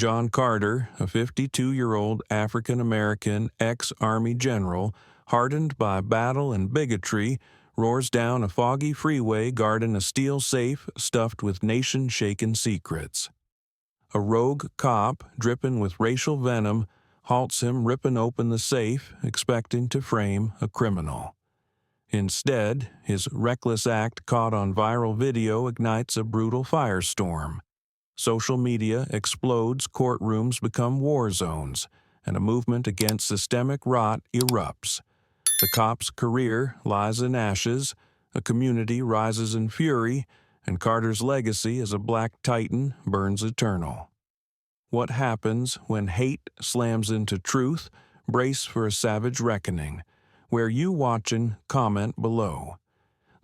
John Carter, a 52-year-old African-American ex-Army general, hardened by battle and bigotry, roars down a foggy freeway guarding a steel safe stuffed with nation-shaking secrets. A rogue cop, dripping with racial venom, halts him ripping open the safe, expecting to frame a criminal. Instead, his reckless act caught on viral video ignites a brutal firestorm. Social media explodes, courtrooms become war zones, and a movement against systemic rot erupts. The cop's career lies in ashes, a community rises in fury, and Carter's legacy as a black titan burns eternal. What happens when hate slams into truth? Brace for a savage reckoning. Where you watching, comment below.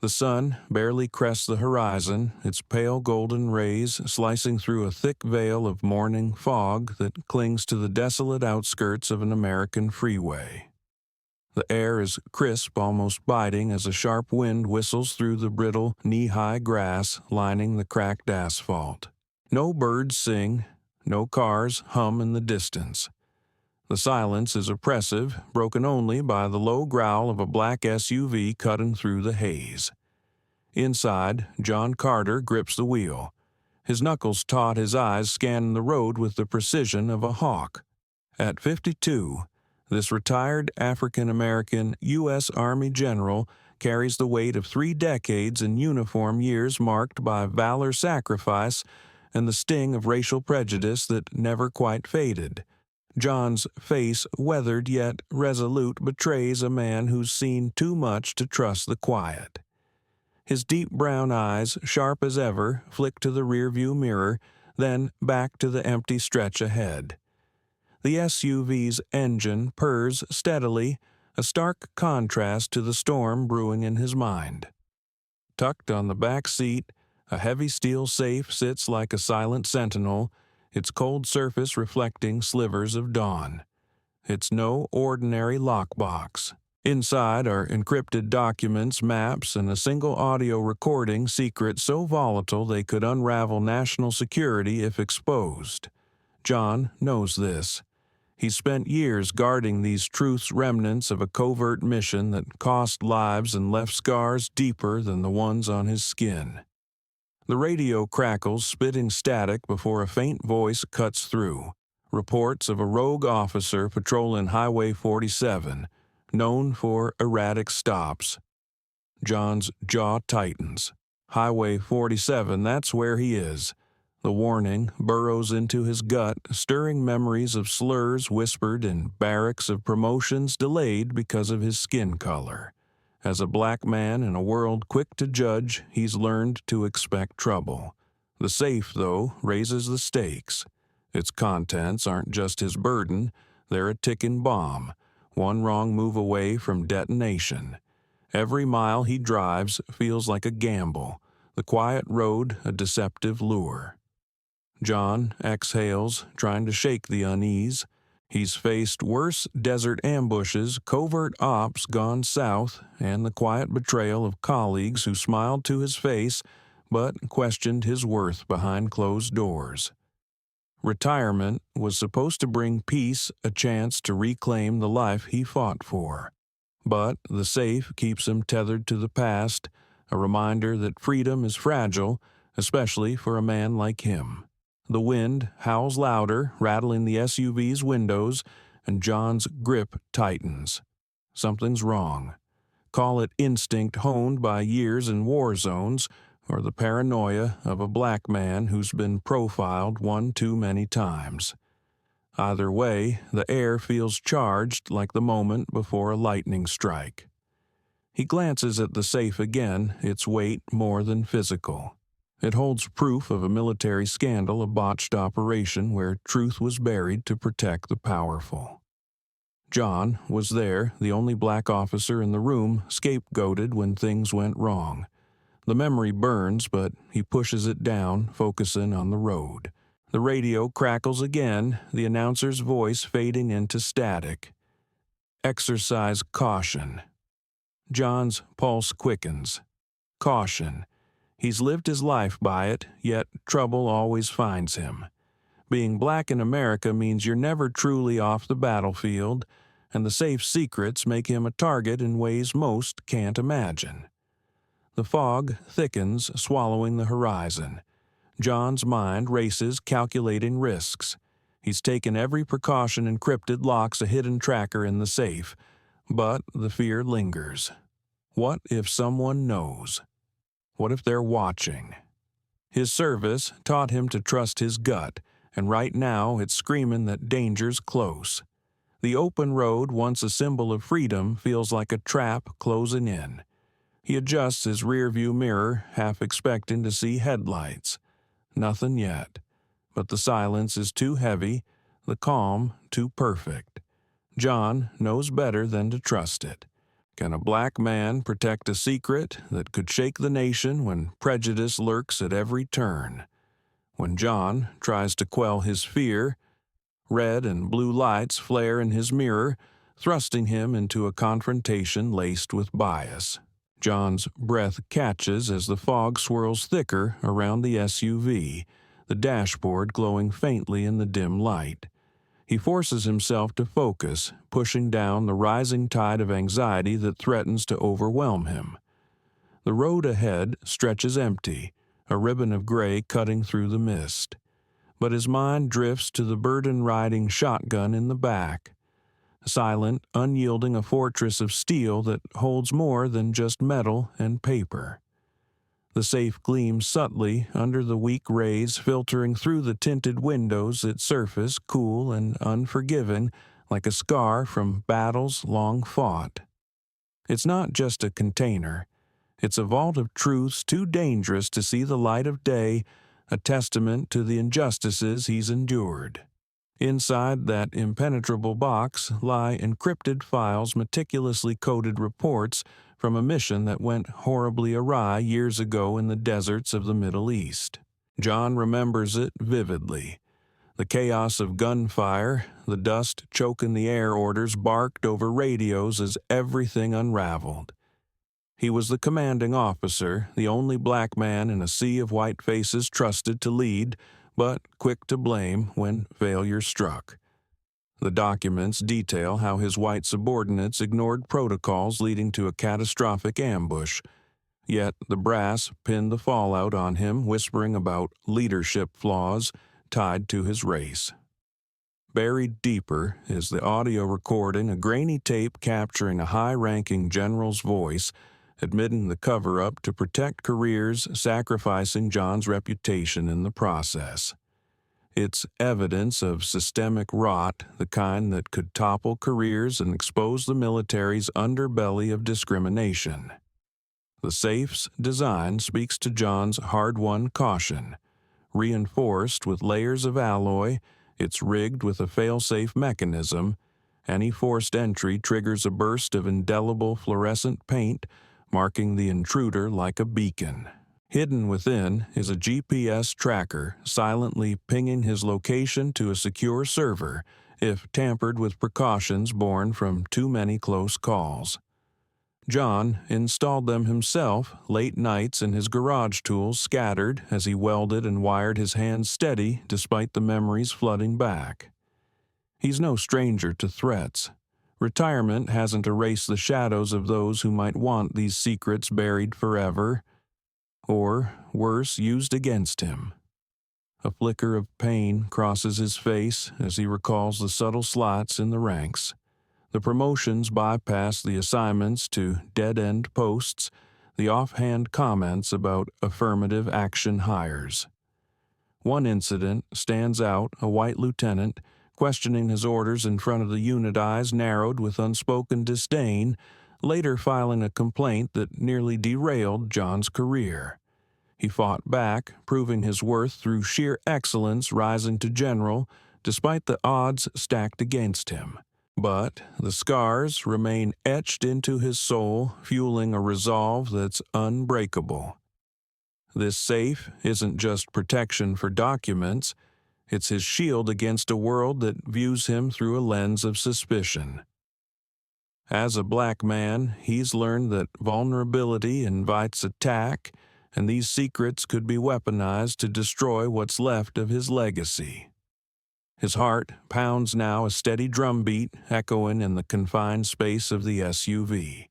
The sun barely crests the horizon, its pale golden rays slicing through a thick veil of morning fog that clings to the desolate outskirts of an American freeway. The air is crisp, almost biting, as a sharp wind whistles through the brittle, knee-high grass lining the cracked asphalt. No birds sing, no cars hum in the distance. The silence is oppressive, broken only by the low growl of a black SUV cutting through the haze. Inside, John Carter grips the wheel. His knuckles taut, his eyes scanning the road with the precision of a hawk. At 52, this retired African-American U.S. Army general carries the weight of 3 decades in uniform years marked by valor, sacrifice, and the sting of racial prejudice that never quite faded. John's face, weathered yet resolute, betrays a man who's seen too much to trust the quiet. His deep brown eyes, sharp as ever, flick to the rearview mirror, then back to the empty stretch ahead. The SUV's engine purrs steadily, a stark contrast to the storm brewing in his mind. Tucked on the back seat, a heavy steel safe sits like a silent sentinel, its cold surface reflecting slivers of dawn. It's no ordinary lockbox. Inside are encrypted documents, maps, and a single audio recording, secrets so volatile they could unravel national security if exposed. John knows this. He spent years guarding these truths, remnants of a covert mission that cost lives and left scars deeper than the ones on his skin. The radio crackles, spitting static before a faint voice cuts through. Reports of a rogue officer patrolling Highway 47, known for erratic stops. John's jaw tightens. Highway 47, that's where he is. The warning burrows into his gut, stirring memories of slurs whispered in barracks, of promotions delayed because of his skin color. As a black man in a world quick to judge, he's learned to expect trouble. The safe, though, raises the stakes. Its contents aren't just his burden, they're a ticking bomb, one wrong move away from detonation. Every mile he drives feels like a gamble, the quiet road a deceptive lure. John exhales, trying to shake the unease. He's faced worse desert ambushes, covert ops gone south, and the quiet betrayal of colleagues who smiled to his face but questioned his worth behind closed doors. Retirement was supposed to bring peace, a chance to reclaim the life he fought for. But the safe keeps him tethered to the past, a reminder that freedom is fragile, especially for a man like him. The wind howls louder, rattling the SUV's windows, and John's grip tightens. Something's wrong. Call it instinct honed by years in war zones, or the paranoia of a black man who's been profiled one too many times. Either way, the air feels charged like the moment before a lightning strike. He glances at the safe again, its weight more than physical. It holds proof of a military scandal, a botched operation where truth was buried to protect the powerful. John was there, the only black officer in the room, scapegoated when things went wrong. The memory burns, but he pushes it down, focusing on the road. The radio crackles again, the announcer's voice fading into static. Exercise caution. John's pulse quickens. Caution. He's lived his life by it, yet trouble always finds him. Being black in America means you're never truly off the battlefield, and the safe secrets make him a target in ways most can't imagine. The fog thickens, swallowing the horizon. John's mind races, calculating risks. He's taken every precaution encrypted locks a hidden tracker in the safe, but the fear lingers. What if someone knows? What if they're watching? His service taught him to trust his gut, and right now it's screaming that danger's close. The open road, once a symbol of freedom, feels like a trap closing in. He adjusts his rearview mirror, half expecting to see headlights. Nothing yet. But the silence is too heavy, the calm too perfect. John knows better than to trust it. Can a black man protect a secret that could shake the nation when prejudice lurks at every turn? When John tries to quell his fear, red and blue lights flare in his mirror, thrusting him into a confrontation laced with bias. John's breath catches as the fog swirls thicker around the SUV, the dashboard glowing faintly in the dim light. He forces himself to focus, pushing down the rising tide of anxiety that threatens to overwhelm him. The road ahead stretches empty, a ribbon of gray cutting through the mist. But his mind drifts to the burden-riding shotgun in the back. Silent, unyielding, a fortress of steel that holds more than just metal and paper. The safe gleams subtly under the weak rays filtering through the tinted windows, its surface cool and unforgiving, like a scar from battles long fought. It's not just a container. It's a vault of truths too dangerous to see the light of day, a testament to the injustices he's endured. Inside that impenetrable box lie encrypted files, meticulously coded reports from a mission that went horribly awry years ago in the deserts of the Middle East. John remembers it vividly. The chaos of gunfire, the dust choking the air orders barked over radios as everything unraveled. He was the commanding officer, the only black man in a sea of white faces trusted to lead, but quick to blame when failure struck. The documents detail how his white subordinates ignored protocols leading to a catastrophic ambush, yet the brass pinned the fallout on him, whispering about leadership flaws tied to his race. Buried deeper is the audio recording, a grainy tape capturing a high-ranking general's voice, admitting the cover-up to protect careers, sacrificing John's reputation in the process. It's evidence of systemic rot, the kind that could topple careers and expose the military's underbelly of discrimination. The safe's design speaks to John's hard-won caution. Reinforced with layers of alloy, it's rigged with a fail-safe mechanism. Any forced entry triggers a burst of indelible fluorescent paint, marking the intruder like a beacon. Hidden within is a GPS tracker, silently pinging his location to a secure server, if tampered with precautions born from too many close calls. John installed them himself, late nights in his garage tools scattered as he welded and wired his hands steady despite the memories flooding back. He's no stranger to threats. Retirement hasn't erased the shadows of those who might want these secrets buried forever, or, worse, used against him. A flicker of pain crosses his face as he recalls the subtle slots in the ranks. The promotions bypass the assignments to dead-end posts, the offhand comments about affirmative action hires. One incident stands out, a white lieutenant, questioning his orders in front of the unit, eyes narrowed with unspoken disdain, later filing a complaint that nearly derailed John's career. He fought back, proving his worth through sheer excellence, rising to general, despite the odds stacked against him. But the scars remain etched into his soul, fueling a resolve that's unbreakable. This safe isn't just protection for documents, it's his shield against a world that views him through a lens of suspicion. As a black man, he's learned that vulnerability invites attack, and these secrets could be weaponized to destroy what's left of his legacy. His heart pounds now a steady drumbeat echoing in the confined space of the SUV.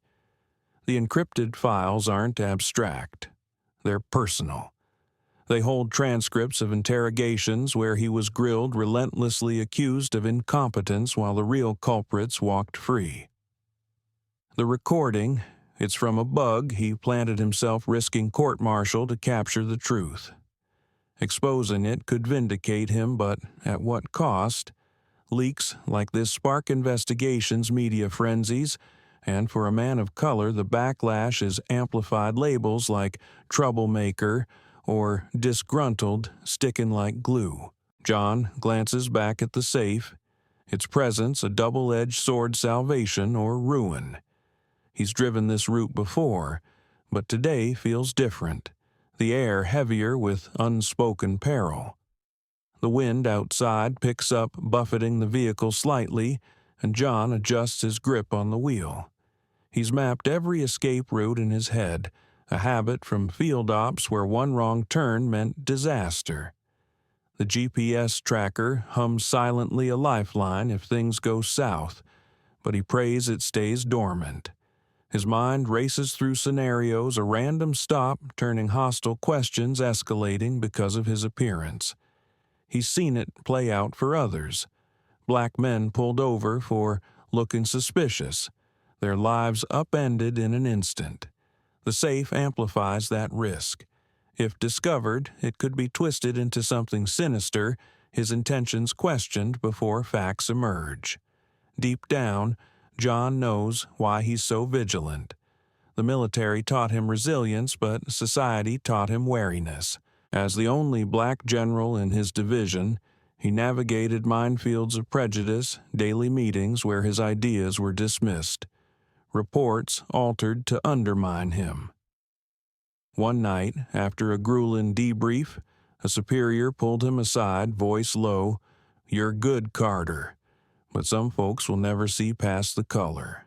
The encrypted files aren't abstract. They're personal. They hold transcripts of interrogations where he was grilled, relentlessly accused of incompetence while the real culprits walked free. The recording, it's from a bug he planted himself risking court-martial to capture the truth. Exposing it could vindicate him, but at what cost? Leaks like this spark investigations' media frenzies, and for a man of color, the backlash is amplified labels like troublemaker or disgruntled, sticking like glue. John glances back at the safe, its presence a double-edged sword, salvation or ruin. He's driven this route before, but today feels different, the air heavier with unspoken peril. The wind outside picks up, buffeting the vehicle slightly, and John adjusts his grip on the wheel. He's mapped every escape route in his head, a habit from field ops where one wrong turn meant disaster. The GPS tracker hums silently a lifeline if things go south, but he prays it stays dormant. His mind races through scenarios, a random stop turning hostile questions escalating because of his appearance. He's seen it play out for others. Black men pulled over for looking suspicious, their lives upended in an instant. The safe amplifies that risk. If discovered, it could be twisted into something sinister, his intentions questioned before facts emerge. Deep down, John knows why he's so vigilant. The military taught him resilience, but society taught him wariness. As the only black general in his division, he navigated minefields of prejudice, daily meetings where his ideas were dismissed, reports altered to undermine him. One night, after a grueling debrief, a superior pulled him aside, voice low, "You're good, Carter, but some folks will never see past the color."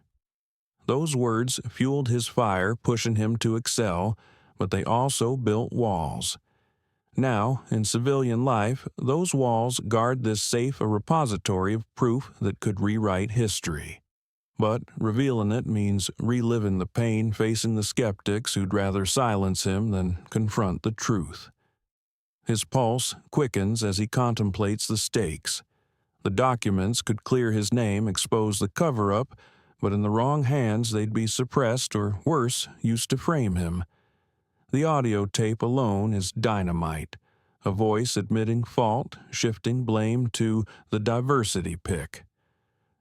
Those words fueled his fire, pushing him to excel, but they also built walls. Now, in civilian life, those walls guard this safe a repository of proof that could rewrite history. But revealing it means reliving the pain facing the skeptics who'd rather silence him than confront the truth. His pulse quickens as he contemplates the stakes. The documents could clear his name, expose the cover-up, but in the wrong hands they'd be suppressed or, worse, used to frame him. The audio tape alone is dynamite, a voice admitting fault, shifting blame to the diversity pick.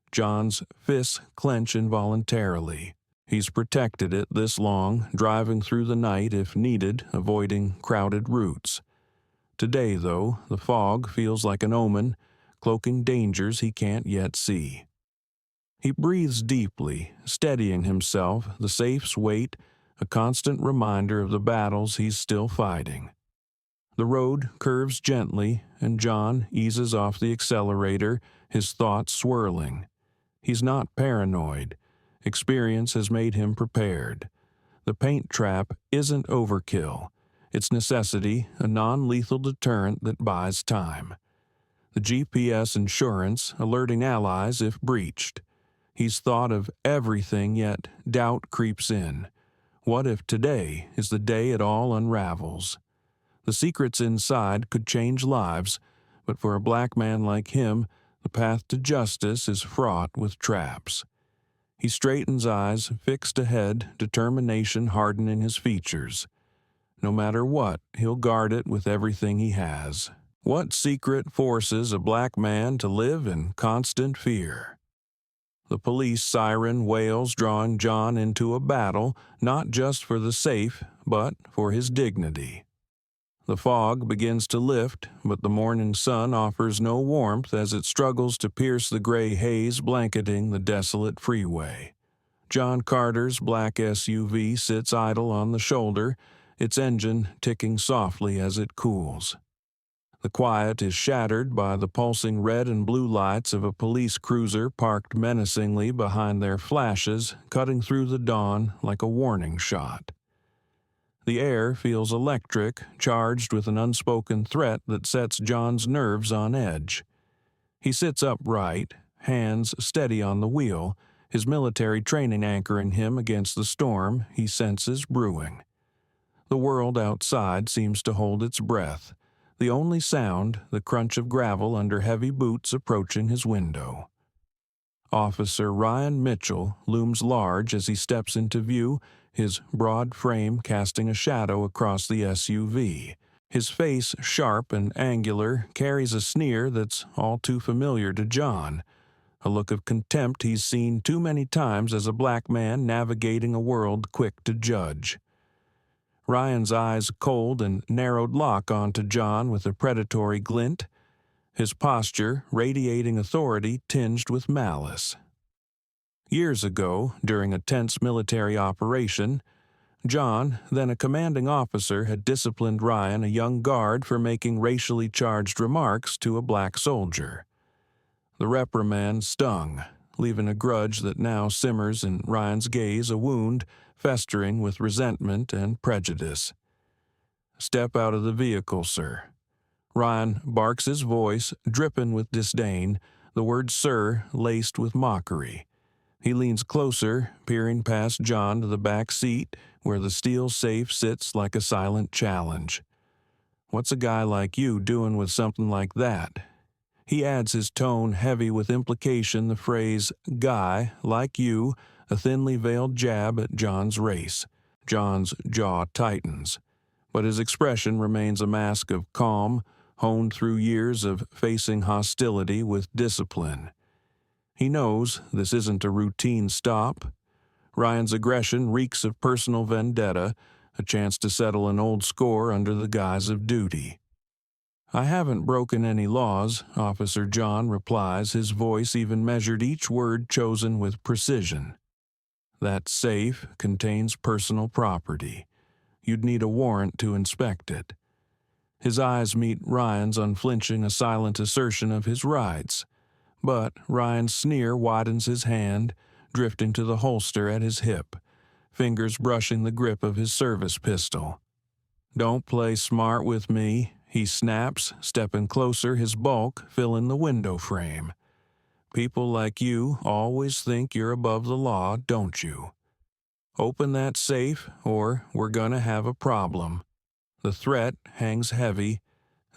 John's fists clench involuntarily. He's protected it this long, driving through the night if needed, avoiding crowded routes. Today, though, the fog feels like an omen, cloaking dangers he can't yet see. He breathes deeply, steadying himself, the safe's weight, a constant reminder of the battles he's still fighting. The road curves gently, and John eases off the accelerator, his thoughts swirling. He's not paranoid. Experience has made him prepared. The paint trap isn't overkill. It's necessity, a non-lethal deterrent that buys time. The GPS insurance, alerting allies if breached. He's thought of everything, yet doubt creeps in. What if today is the day it all unravels? The secrets inside could change lives, but for a black man like him, the path to justice is fraught with traps. He straightens eyes, fixed ahead, determination hardening his features. No matter what, he'll guard it with everything he has. What secret forces a black man to live in constant fear? The police siren wails, drawing John into a battle, not just for the safe, but for his dignity. The fog begins to lift, but the morning sun offers no warmth as it struggles to pierce the gray haze blanketing the desolate freeway. John Carter's black SUV sits idle on the shoulder, its engine ticking softly as it cools. The quiet is shattered by the pulsing red and blue lights of a police cruiser parked menacingly behind their flashes, cutting through the dawn like a warning shot. The air feels electric, charged with an unspoken threat that sets John's nerves on edge. He sits upright, hands steady on the wheel, his military training anchoring him against the storm he senses brewing. The world outside seems to hold its breath, the only sound the crunch of gravel under heavy boots approaching his window. Officer Ryan Mitchell looms large as he steps into view, his broad frame casting a shadow across the SUV. His face, sharp and angular, carries a sneer that's all too familiar to John, a look of contempt he's seen too many times as a black man navigating a world quick to judge. Ryan's eyes cold and narrowed lock onto John with a predatory glint, his posture radiating authority tinged with malice. Years ago, during a tense military operation, John, then a commanding officer, had disciplined Ryan, a young guard, for making racially charged remarks to a black soldier. The reprimand stung, leaving a grudge that now simmers in Ryan's gaze, a wound festering with resentment and prejudice. "Step out of the vehicle, sir." Ryan barks his voice, dripping with disdain, the word "sir" laced with mockery. He leans closer, peering past John to the back seat, where the steel safe sits like a silent challenge. "What's a guy like you doing with something like that?" He adds, his tone heavy with implication, the phrase "guy, like you," a thinly veiled jab at John's race. John's jaw tightens, but his expression remains a mask of calm, honed through years of facing hostility with discipline. He knows this isn't a routine stop. Ryan's aggression reeks of personal vendetta, a chance to settle an old score under the guise of duty. "I haven't broken any laws," Officer John replies, his voice even measured, each word chosen with precision. "That safe contains personal property. You'd need a warrant to inspect it." His eyes meet Ryan's, unflinching, a silent assertion of his rights. But Ryan's sneer widens his hand, drifting to the holster at his hip, fingers brushing the grip of his service pistol. "Don't play smart with me," he snaps, stepping closer, his bulk filling the window frame. "People like you always think you're above the law, don't you? Open that safe, or we're gonna have a problem." The threat hangs heavy,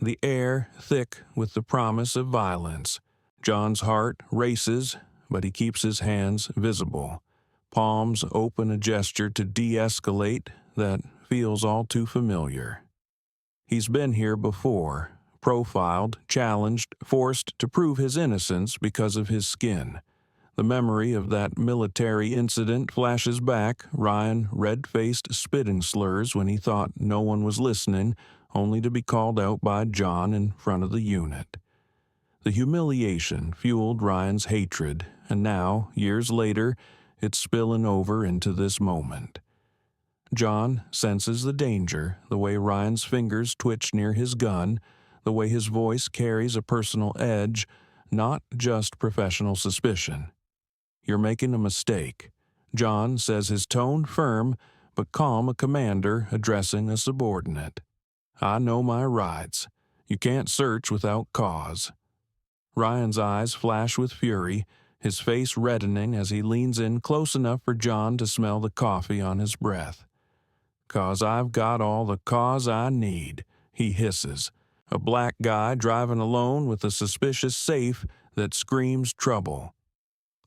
the air thick with the promise of violence. John's heart races, but he keeps his hands visible. Palms open, a gesture to de-escalate that feels all too familiar. He's been here before, profiled, challenged, forced to prove his innocence because of his skin. The memory of that military incident flashes back, Ryan red-faced spitting slurs when he thought no one was listening, only to be called out by John in front of the unit. The humiliation fueled Ryan's hatred, and now, years later, it's spilling over into this moment. John senses the danger, the way Ryan's fingers twitch near his gun, the way his voice carries a personal edge, not just professional suspicion. "You're making a mistake." John says, his tone firm, but calm, a commander addressing a subordinate. "I know my rights. You can't search without cause." Ryan's eyes flash with fury, his face reddening as he leans in close enough for John to smell the coffee on his breath. "'Cause I've got all the cause I need," he hisses. "A black guy driving alone with a suspicious safe that screams trouble.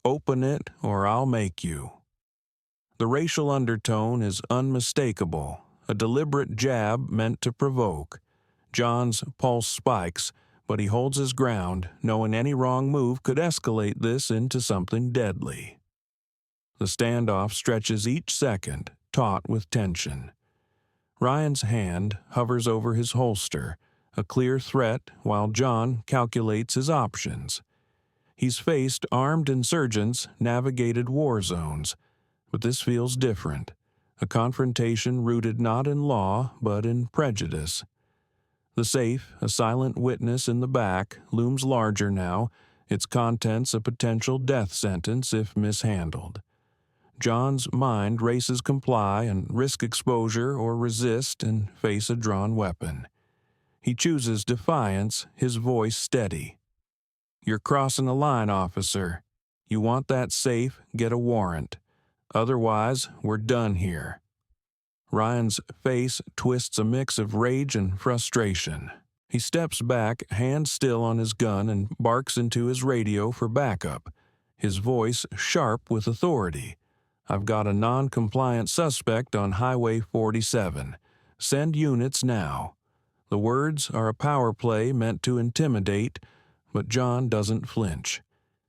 Open it or I'll make you." The racial undertone is unmistakable, a deliberate jab meant to provoke. John's pulse spikes, but he holds his ground, knowing any wrong move could escalate this into something deadly. The standoff stretches each second, taut with tension. Ryan's hand hovers over his holster, a clear threat, while John calculates his options. He's faced armed insurgents, navigated war zones, but this feels different, a confrontation rooted not in law but in prejudice. The safe, a silent witness in the back, looms larger now, its contents a potential death sentence if mishandled. John's mind races comply and risk exposure, or resist and face a drawn weapon. He chooses defiance, his voice steady. "You're crossing the line, officer. You want that safe, get a warrant. Otherwise, we're done here." Ryan's face twists a mix of rage and frustration. He steps back, hand still on his gun, and barks into his radio for backup, his voice sharp with authority. "I've got a non-compliant suspect on Highway 47. Send units now." The words are a power play meant to intimidate, but John doesn't flinch.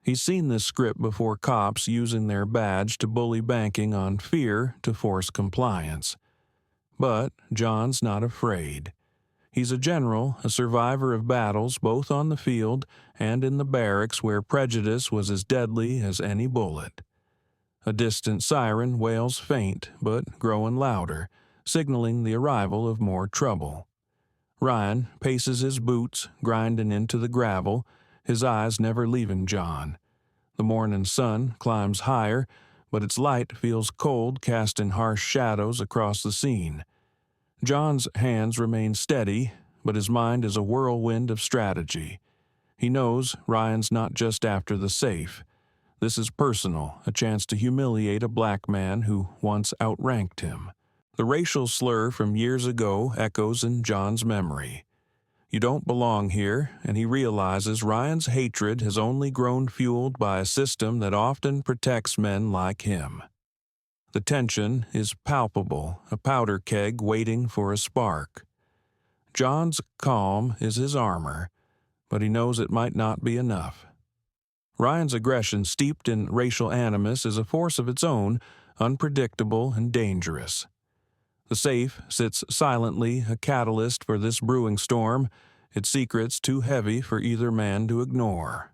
He's seen this script before, cops using their badge to bully banking on fear to force compliance. But John's not afraid. He's a general, a survivor of battles both on the field and in the barracks where prejudice was as deadly as any bullet. A distant siren wails faint, but growing louder, signaling the arrival of more trouble. Ryan paces his boots, grinding into the gravel, his eyes never leaving John. The morning sun climbs higher, but its light feels cold, casting harsh shadows across the scene. John's hands remain steady, but his mind is a whirlwind of strategy. He knows Ryan's not just after the safe. This is personal, a chance to humiliate a black man who once outranked him. The racial slur from years ago echoes in John's memory. You don't belong here, and he realizes Ryan's hatred has only grown fueled by a system that often protects men like him. The tension is palpable, a powder keg waiting for a spark. John's calm is his armor, but he knows it might not be enough. Ryan's aggression steeped in racial animus is a force of its own, unpredictable and dangerous. The safe sits silently, a catalyst for this brewing storm, its secrets too heavy for either man to ignore.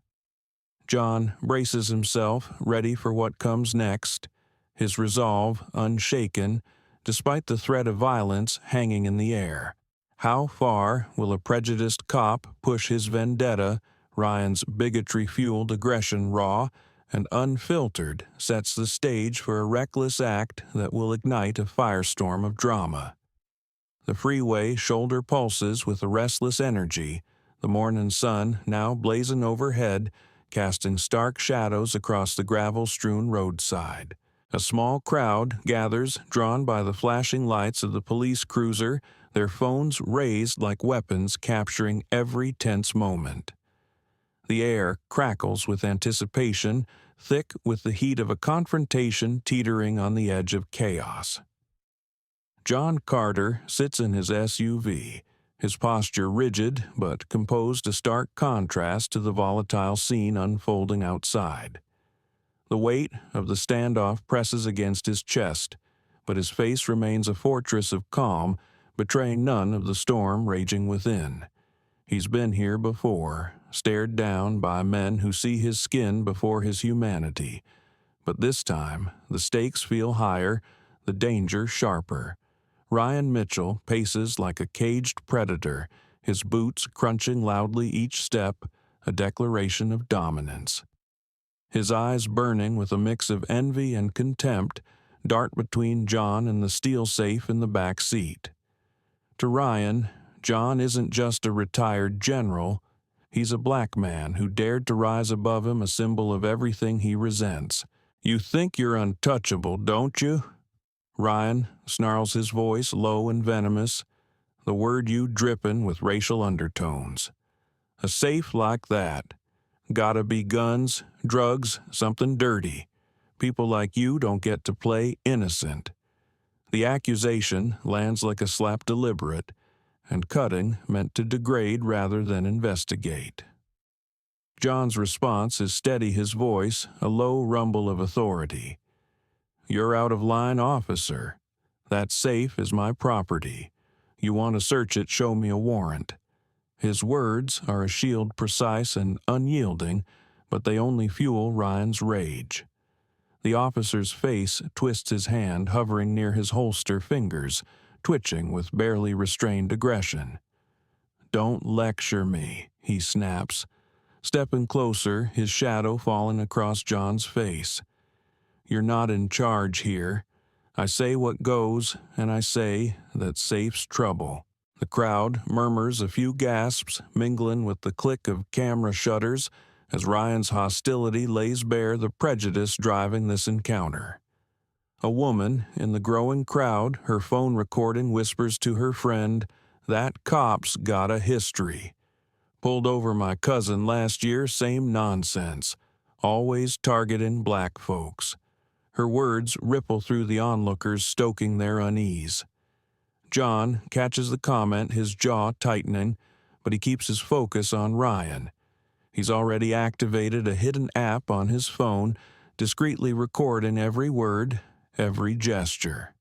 John braces himself, ready for what comes next, his resolve unshaken, despite the threat of violence hanging in the air. How far will a prejudiced cop push his vendetta? Ryan's bigotry-fueled aggression, raw and unfiltered, sets the stage for a reckless act that will ignite a firestorm of drama. The freeway shoulder pulses with a restless energy, the morning sun now blazing overhead, casting stark shadows across the gravel-strewn roadside. A small crowd gathers, drawn by the flashing lights of the police cruiser, their phones raised like weapons capturing every tense moment. The air crackles with anticipation, thick with the heat of a confrontation teetering on the edge of chaos. John Carter sits in his SUV, his posture rigid but composed, a stark contrast to the volatile scene unfolding outside. The weight of the standoff presses against his chest, but his face remains a fortress of calm, betraying none of the storm raging within. He's been here before, stared down by men who see his skin before his humanity. But this time, the stakes feel higher, the danger sharper. Ryan Mitchell paces like a caged predator, his boots crunching loudly each step, a declaration of dominance. His eyes burning with a mix of envy and contempt, dart between John and the steel safe in the back seat. To Ryan, John isn't just a retired general. He's a black man who dared to rise above him, a symbol of everything he resents. "You think you're untouchable, don't you?" Ryan snarls, his voice low and venomous, the word "you" dripping with racial undertones. "A safe like that. Gotta be guns, drugs, something dirty. People like you don't get to play innocent." The accusation lands like a slap, deliberate and cutting, meant to degrade rather than investigate. John's response is steady, his voice a low rumble of authority. "You're out of line, officer. That safe is my property. You want to search it, show me a warrant." His words are a shield, precise and unyielding, but they only fuel Ryan's rage. The officer's face twists, his hand hovering near his holster, fingers twitching with barely restrained aggression. "Don't lecture me," he snaps, stepping closer, his shadow falling across John's face. "You're not in charge here. I say what goes, and I say that safe's trouble." The crowd murmurs a few gasps, mingling with the click of camera shutters, as Ryan's hostility lays bare the prejudice driving this encounter. A woman in the growing crowd, her phone recording, whispers to her friend, "That cop's got a history. Pulled over my cousin last year, same nonsense. Always targeting black folks." Her words ripple through the onlookers, stoking their unease. John catches the comment, his jaw tightening, but he keeps his focus on Ryan. He's already activated a hidden app on his phone, discreetly recording every word, every gesture.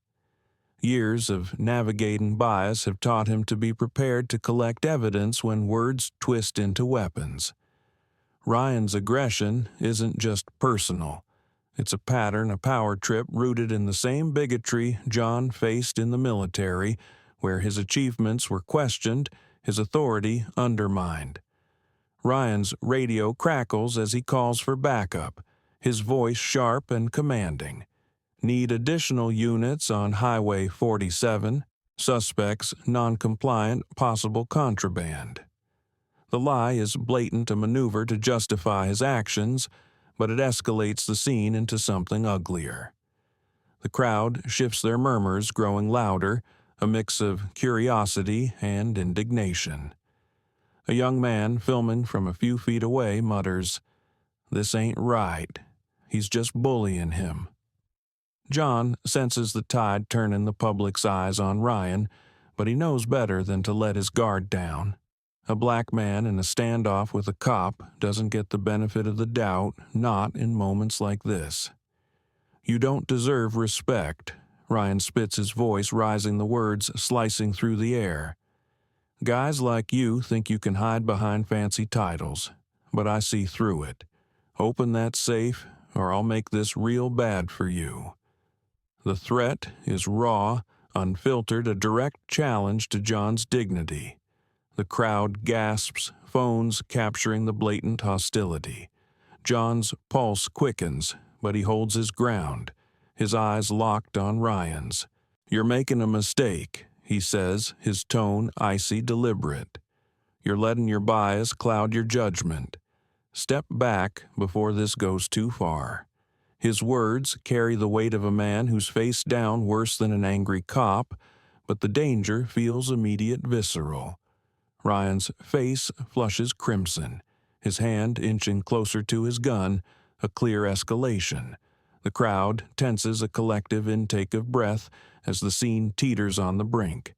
Years of navigating bias have taught him to be prepared to collect evidence when words twist into weapons. Ryan's aggression isn't just personal. It's a pattern, a power trip rooted in the same bigotry John faced in the military, where his achievements were questioned, his authority undermined. Ryan's radio crackles as he calls for backup, his voice sharp and commanding. Need additional units on Highway 47. Suspects non-compliant, possible contraband. The lie is blatant, a maneuver to justify his actions, but it escalates the scene into something uglier. The crowd shifts their murmurs, growing louder, a mix of curiosity and indignation. A young man filming from a few feet away mutters, "This ain't right. He's just bullying him." John senses the tide turning the public's eyes on Ryan, but he knows better than to let his guard down. A black man in a standoff with a cop doesn't get the benefit of the doubt, not in moments like this. "You don't deserve respect," Ryan spits, his voice rising, the words slicing through the air. "Guys like you think you can hide behind fancy titles, but I see through it. Open that safe, or I'll make this real bad for you." The threat is raw, unfiltered, a direct challenge to John's dignity. The crowd gasps, phones capturing the blatant hostility. John's pulse quickens, but he holds his ground, his eyes locked on Ryan's. "You're making a mistake," he says, his tone icy, deliberate. "You're letting your bias cloud your judgment. Step back before this goes too far." His words carry the weight of a man who's face down worse than an angry cop, but the danger feels immediate, visceral. Ryan's face flushes crimson, his hand inching closer to his gun, a clear escalation. The crowd tenses, a collective intake of breath as the scene teeters on the brink.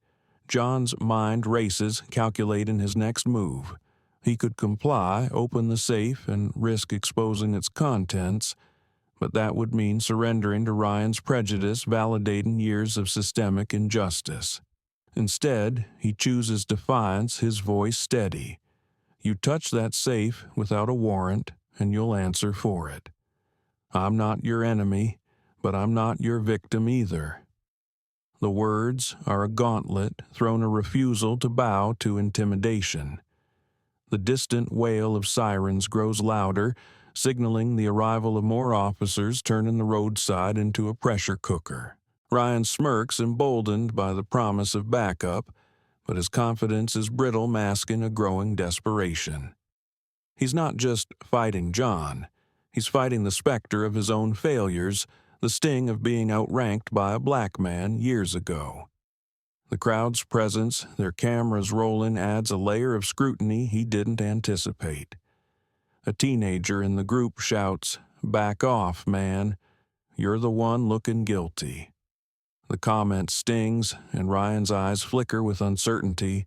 John's mind races, calculating his next move. He could comply, open the safe, and risk exposing its contents, but that would mean surrendering to Ryan's prejudice, validating years of systemic injustice. Instead, he chooses defiance, his voice steady. "You touch that safe without a warrant, and you'll answer for it. I'm not your enemy, but I'm not your victim either." The words are a gauntlet, thrown, a refusal to bow to intimidation. The distant wail of sirens grows louder, signaling the arrival of more officers, turning the roadside into a pressure cooker. Ryan smirks, emboldened by the promise of backup, but his confidence is brittle, masking a growing desperation. He's not just fighting John. He's fighting the specter of his own failures, the sting of being outranked by a black man years ago. The crowd's presence, their cameras rolling, adds a layer of scrutiny he didn't anticipate. A teenager in the group shouts, "Back off, man. You're the one looking guilty." The comment stings, and Ryan's eyes flicker with uncertainty,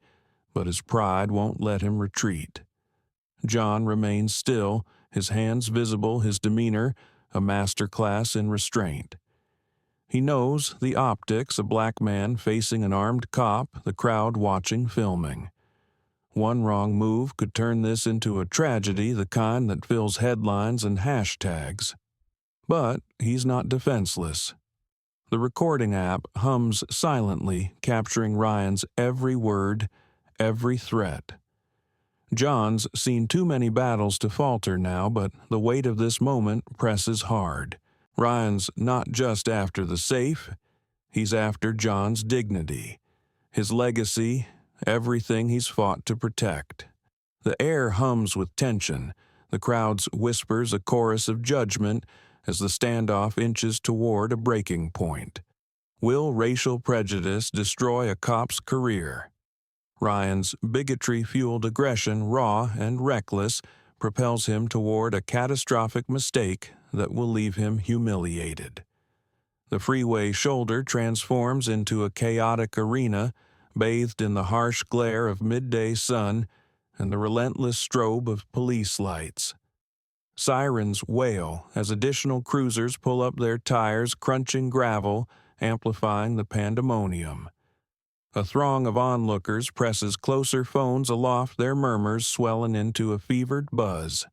but his pride won't let him retreat. John remains still, his hands visible, his demeanor a masterclass in restraint. He knows the optics, a black man facing an armed cop, the crowd watching, filming. One wrong move could turn this into a tragedy, the kind that fills headlines and hashtags. But he's not defenseless. The recording app hums silently, capturing Ryan's every word, every threat. John's seen too many battles to falter now, but the weight of this moment presses hard. Ryan's not just after the safe, he's after John's dignity, his legacy, everything he's fought to protect. The air hums with tension, The crowd whispers a chorus of judgment as the standoff inches toward a breaking point. Will racial prejudice destroy a cop's career? Ryan's bigotry-fueled aggression, raw and reckless, propels him toward a catastrophic mistake that will leave him humiliated. The freeway shoulder transforms into a chaotic arena, bathed in the harsh glare of midday sun and the relentless strobe of police lights. Sirens wail as additional cruisers pull up their tires, crunching gravel, amplifying the pandemonium. A throng of onlookers presses closer, phones aloft, their murmurs swelling into a fevered buzz.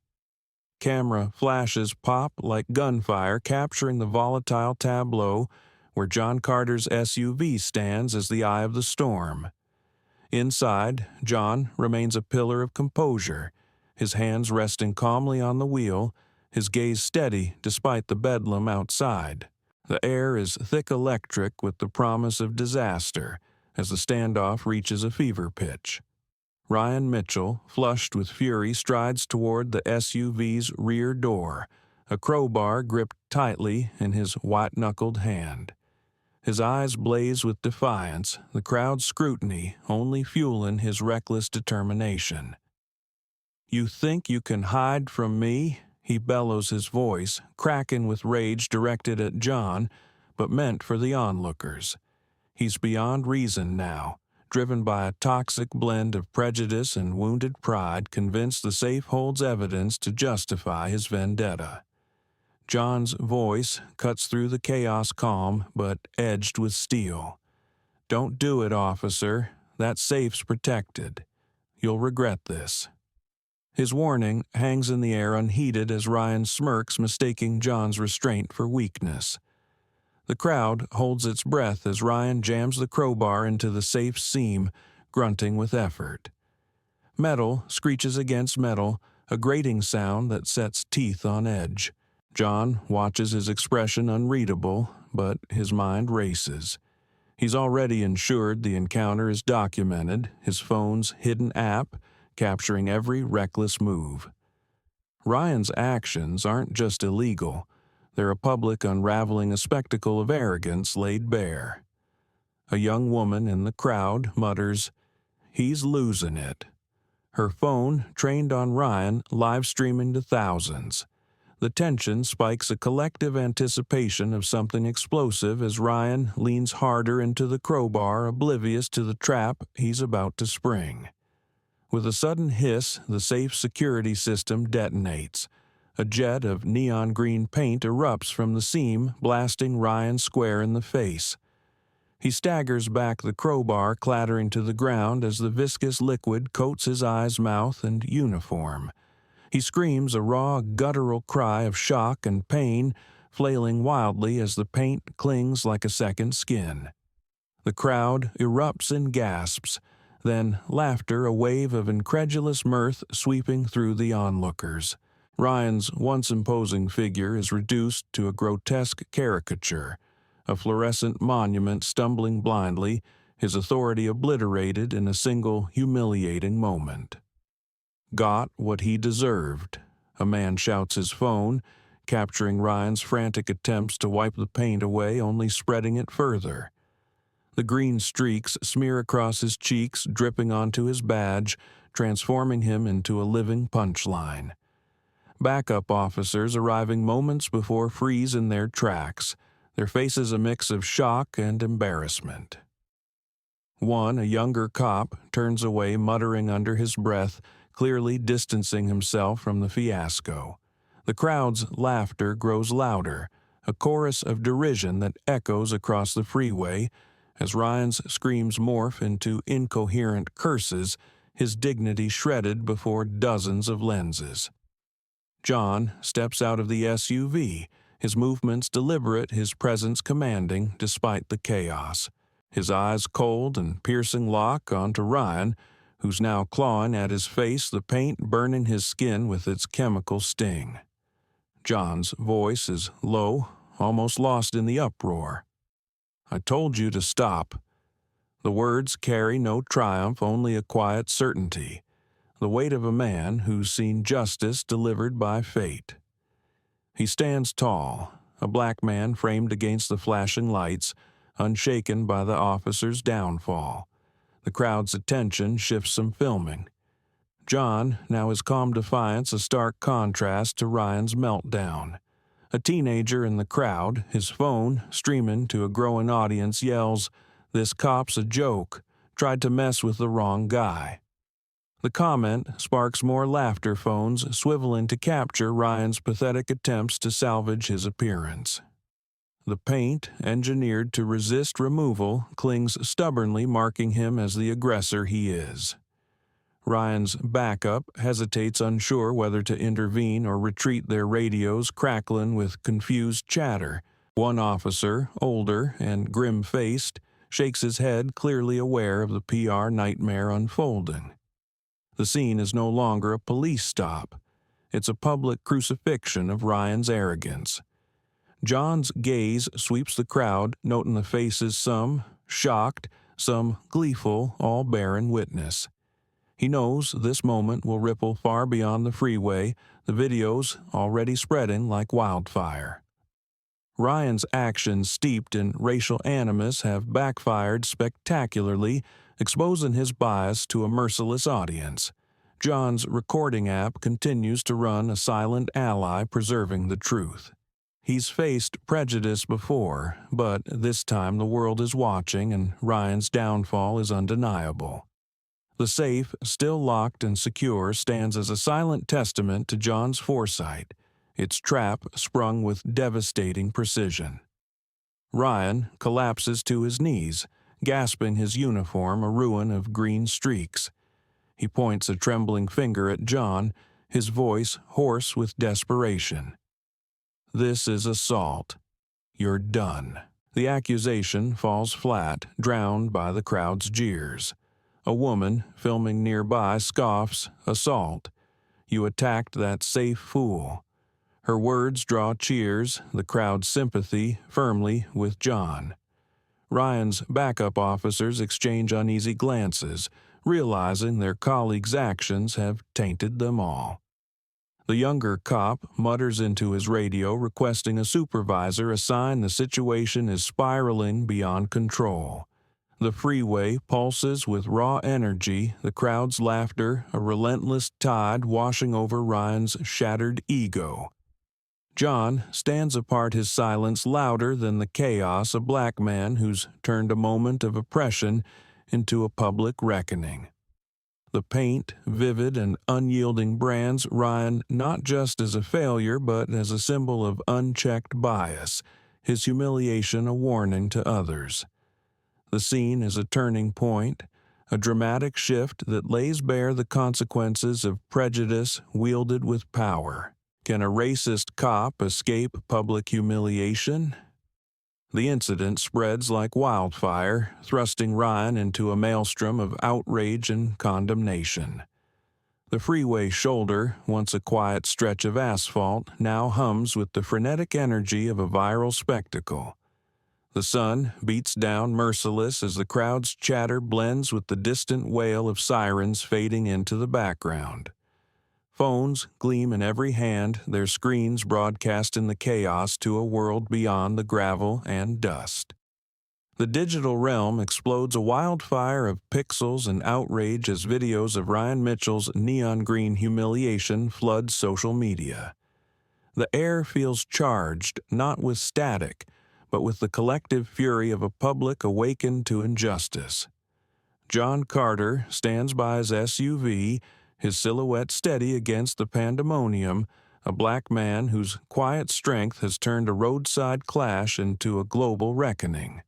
Camera flashes pop like gunfire, capturing the volatile tableau where John Carter's SUV stands as the eye of the storm. Inside, John remains a pillar of composure, his hands resting calmly on the wheel, his gaze steady despite the bedlam outside. The air is thick electric with the promise of disaster as the standoff reaches a fever pitch. Ryan Mitchell, flushed with fury, strides toward the SUV's rear door, a crowbar gripped tightly in his white-knuckled hand. His eyes blaze with defiance, the crowd's scrutiny only fueling his reckless determination. "You think you can hide from me?" he bellows, his voice cracking with rage directed at John, but meant for the onlookers. He's beyond reason now, driven by a toxic blend of prejudice and wounded pride, convinced the safe holds evidence to justify his vendetta. John's voice cuts through the chaos calm, but edged with steel. "Don't do it, officer. That safe's protected. You'll regret this." His warning hangs in the air unheeded as Ryan smirks, mistaking John's restraint for weakness. The crowd holds its breath as Ryan jams the crowbar into the safe's seam, grunting with effort. Metal screeches against metal, a grating sound that sets teeth on edge. John watches, his expression unreadable, but his mind races. He's already ensured the encounter is documented, his phone's hidden app capturing every reckless move. Ryan's actions aren't just illegal, they're a public unraveling, a spectacle of arrogance laid bare. A young woman in the crowd mutters, "He's losing it." Her phone, trained on Ryan, live streaming to thousands. The tension spikes a collective anticipation of something explosive as Ryan leans harder into the crowbar, oblivious to the trap he's about to spring. With a sudden hiss, the safe security system detonates. A jet of neon green paint erupts from the seam, blasting Ryan square in the face. He staggers back, the crowbar clattering to the ground as the viscous liquid coats his eyes, mouth, and uniform. He screams a raw, guttural cry of shock and pain, flailing wildly as the paint clings like a second skin. The crowd erupts in gasps, then laughter, a wave of incredulous mirth sweeping through the onlookers. Ryan's once imposing figure is reduced to a grotesque caricature, a fluorescent monument stumbling blindly, his authority obliterated in a single humiliating moment. "Got what he deserved," a man shouts his phone, capturing Ryan's frantic attempts to wipe the paint away, only spreading it further. The green streaks smear across his cheeks, dripping onto his badge, transforming him into a living punchline. Backup officers arriving moments before freeze in their tracks, their faces a mix of shock and embarrassment. One, a younger cop, turns away, muttering under his breath, clearly distancing himself from the fiasco. The crowd's laughter grows louder, a chorus of derision that echoes across the freeway as Ryan's screams morph into incoherent curses, his dignity shredded before dozens of lenses. John steps out of the SUV, his movements deliberate, his presence commanding despite the chaos. His eyes cold and piercing lock onto Ryan, who's now clawing at his face, the paint burning his skin with its chemical sting. John's voice is low, almost lost in the uproar. "I told you to stop." The words carry no triumph, only a quiet certainty. the weight of a man who's seen justice delivered by fate. He stands tall, a black man framed against the flashing lights, unshaken by the officer's downfall. The crowd's attention shifts some filming. John, now his calm defiance a stark contrast to Ryan's meltdown. A teenager in the crowd, his phone streaming to a growing audience, yells, "This cop's a joke, tried to mess with the wrong guy." The comment sparks more laughter phones swiveling to capture Ryan's pathetic attempts to salvage his appearance. The paint, engineered to resist removal, clings stubbornly, marking him as the aggressor he is. Ryan's backup hesitates, unsure whether to intervene or retreat, their radios crackling with confused chatter. One officer, older and grim-faced, shakes his head, clearly aware of the PR nightmare unfolding. The scene is no longer a police stop. It's a public crucifixion of Ryan's arrogance. John's gaze sweeps the crowd, noting the faces, some shocked, some gleeful, all bearing witness. He knows this moment will ripple far beyond the freeway, the videos already spreading like wildfire. Ryan's actions steeped in racial animus have backfired spectacularly, exposing his bias to a merciless audience. John's recording app continues to run a silent ally, preserving the truth. He's faced prejudice before, but this time the world is watching and Ryan's downfall is undeniable. The safe, still locked and secure, stands as a silent testament to John's foresight, its trap sprung with devastating precision. Ryan collapses to his knees, gasping, his uniform a ruin of green streaks. He points a trembling finger at John, his voice hoarse with desperation. "This is assault. You're done." The accusation falls flat, drowned by the crowd's jeers. A woman, filming nearby, scoffs, "Assault. You attacked that safe fool." Her words draw cheers, the crowd's sympathy firmly with John. Ryan's backup officers exchange uneasy glances, realizing their colleagues' actions have tainted them all. The younger cop mutters into his radio, requesting a supervisor, a sign the situation is spiraling beyond control. The freeway pulses with raw energy, the crowd's laughter a relentless tide washing over Ryan's shattered ego. John stands apart, his silence louder than the chaos, a black man who's turned a moment of oppression into a public reckoning. The paint, vivid and unyielding, brands Ryan not just as a failure but as a symbol of unchecked bias, his humiliation a warning to others. The scene is a turning point, a dramatic shift that lays bare the consequences of prejudice wielded with power. Can a racist cop escape public humiliation? The incident spreads like wildfire, thrusting Ryan into a maelstrom of outrage and condemnation. The freeway shoulder, once a quiet stretch of asphalt, now hums with the frenetic energy of a viral spectacle. The sun beats down merciless as the crowd's chatter blends with the distant wail of sirens fading into the background. Phones gleam in every hand, their screens broadcasting the chaos to a world beyond the gravel and dust. The digital realm explodes a wildfire of pixels and outrage as videos of Ryan Mitchell's neon green humiliation flood social media. The air feels charged, not with static, but with the collective fury of a public awakened to injustice. John Carter stands by his SUV, his silhouette steady against the pandemonium, a black man whose quiet strength has turned a roadside clash into a global reckoning.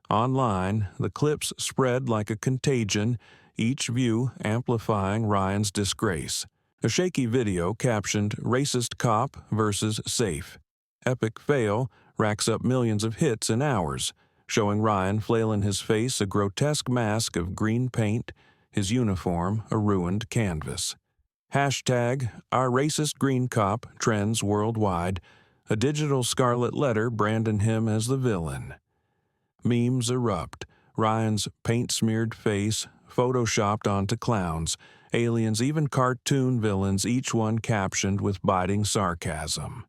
Online, the clips spread like a contagion, each view amplifying Ryan's disgrace. A shaky video captioned "Racist Cop versus Safe. Epic Fail" racks up millions of hits in hours, showing Ryan flailing his face a grotesque mask of green paint, his uniform a ruined canvas. Hashtag "Our Racist Green Cop" trends worldwide, a digital scarlet letter branding him as the villain. Memes erupt, Ryan's paint-smeared face photoshopped onto clowns, aliens, even cartoon villains, each one captioned with biting sarcasm.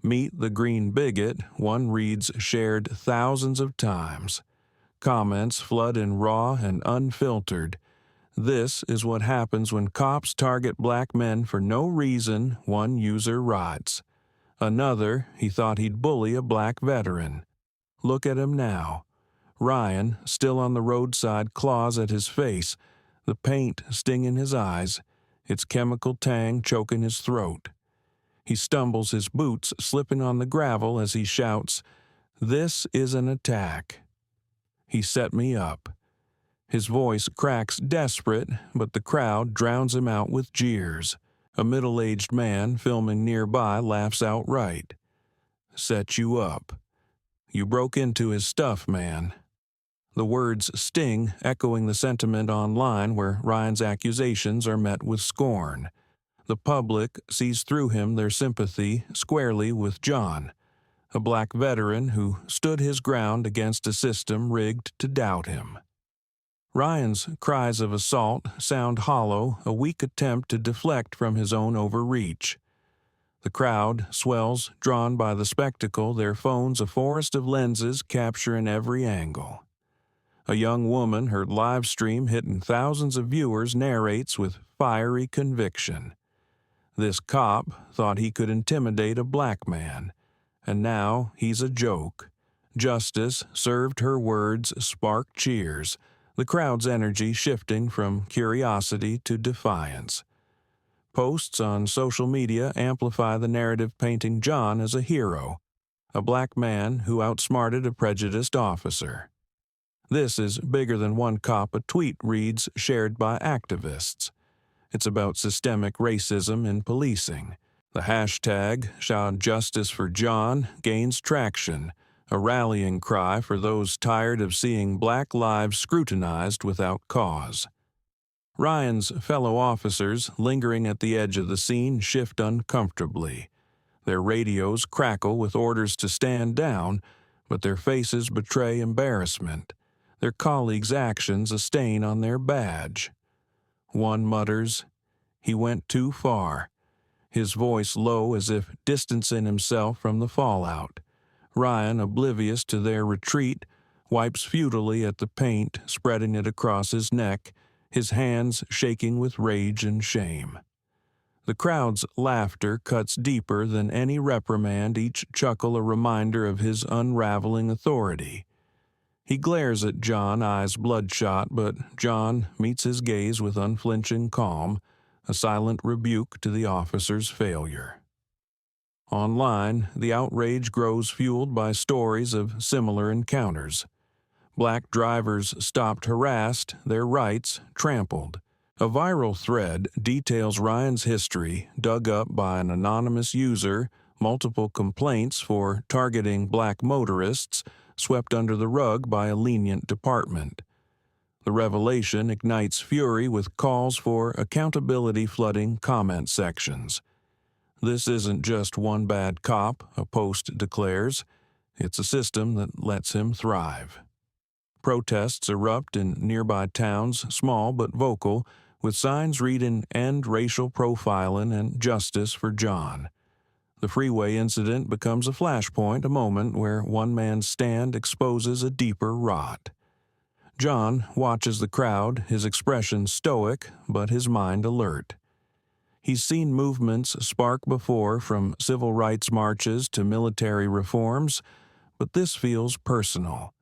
Meet the Green Bigot, one reads shared thousands of times. Comments flood in raw and unfiltered. This is what happens when cops target black men for no reason, one user writes. Another, he thought he'd bully a black veteran. Look at him now. Ryan, still on the roadside, claws at his face, the paint stinging his eyes, its chemical tang choking his throat. He stumbles, his boots slipping on the gravel as he shouts, "This is an attack." He set me up. His voice cracks desperate, but the crowd drowns him out with jeers. A middle-aged man filming nearby laughs outright. Set you up. You broke into his stuff, man. The words sting, echoing the sentiment online where Ryan's accusations are met with scorn. The public sees through him their sympathy squarely with John, a black veteran who stood his ground against a system rigged to doubt him. Ryan's cries of assault sound hollow, a weak attempt to deflect from his own overreach. The crowd swells, drawn by the spectacle, their phones a forest of lenses capturing every angle. A young woman, her live stream hitting thousands of viewers, narrates with fiery conviction. This cop thought he could intimidate a black man, and now he's a joke. Justice served, her words sparked cheers, the crowd's energy shifting from curiosity to defiance. Posts on social media amplify the narrative painting John as a hero, a black man who outsmarted a prejudiced officer. This is bigger than one cop, a tweet reads, shared by activists. It's about systemic racism in policing. The hashtag, Shout Justice for John, gains traction, a rallying cry for those tired of seeing black lives scrutinized without cause. Ryan's fellow officers, lingering at the edge of the scene, shift uncomfortably. Their radios crackle with orders to stand down, but their faces betray embarrassment, their colleagues' actions a stain on their badge. One mutters, "He went too far," his voice low as if distancing himself from the fallout. Ryan, oblivious to their retreat, wipes futilely at the paint, spreading it across his neck, his hands shaking with rage and shame. The crowd's laughter cuts deeper than any reprimand, each chuckle a reminder of his unraveling authority. He glares at John, eyes bloodshot, but John meets his gaze with unflinching calm, a silent rebuke to the officer's failure. Online, the outrage grows, fueled by stories of similar encounters. Black drivers stopped harassed, their rights trampled. A viral thread details Ryan's history, dug up by an anonymous user, multiple complaints for targeting black motorists, swept under the rug by a lenient department. The revelation ignites fury with calls for accountability flooding comment sections. This isn't just one bad cop, a post declares. It's a system that lets him thrive. Protests erupt in nearby towns, small but vocal, with signs reading "End Racial Profiling" and "Justice for John." The freeway incident becomes a flashpoint, a moment where one man's stand exposes a deeper rot. John watches the crowd, his expression stoic, but his mind alert. He's seen movements spark before, from civil rights marches to military reforms, but this feels personal.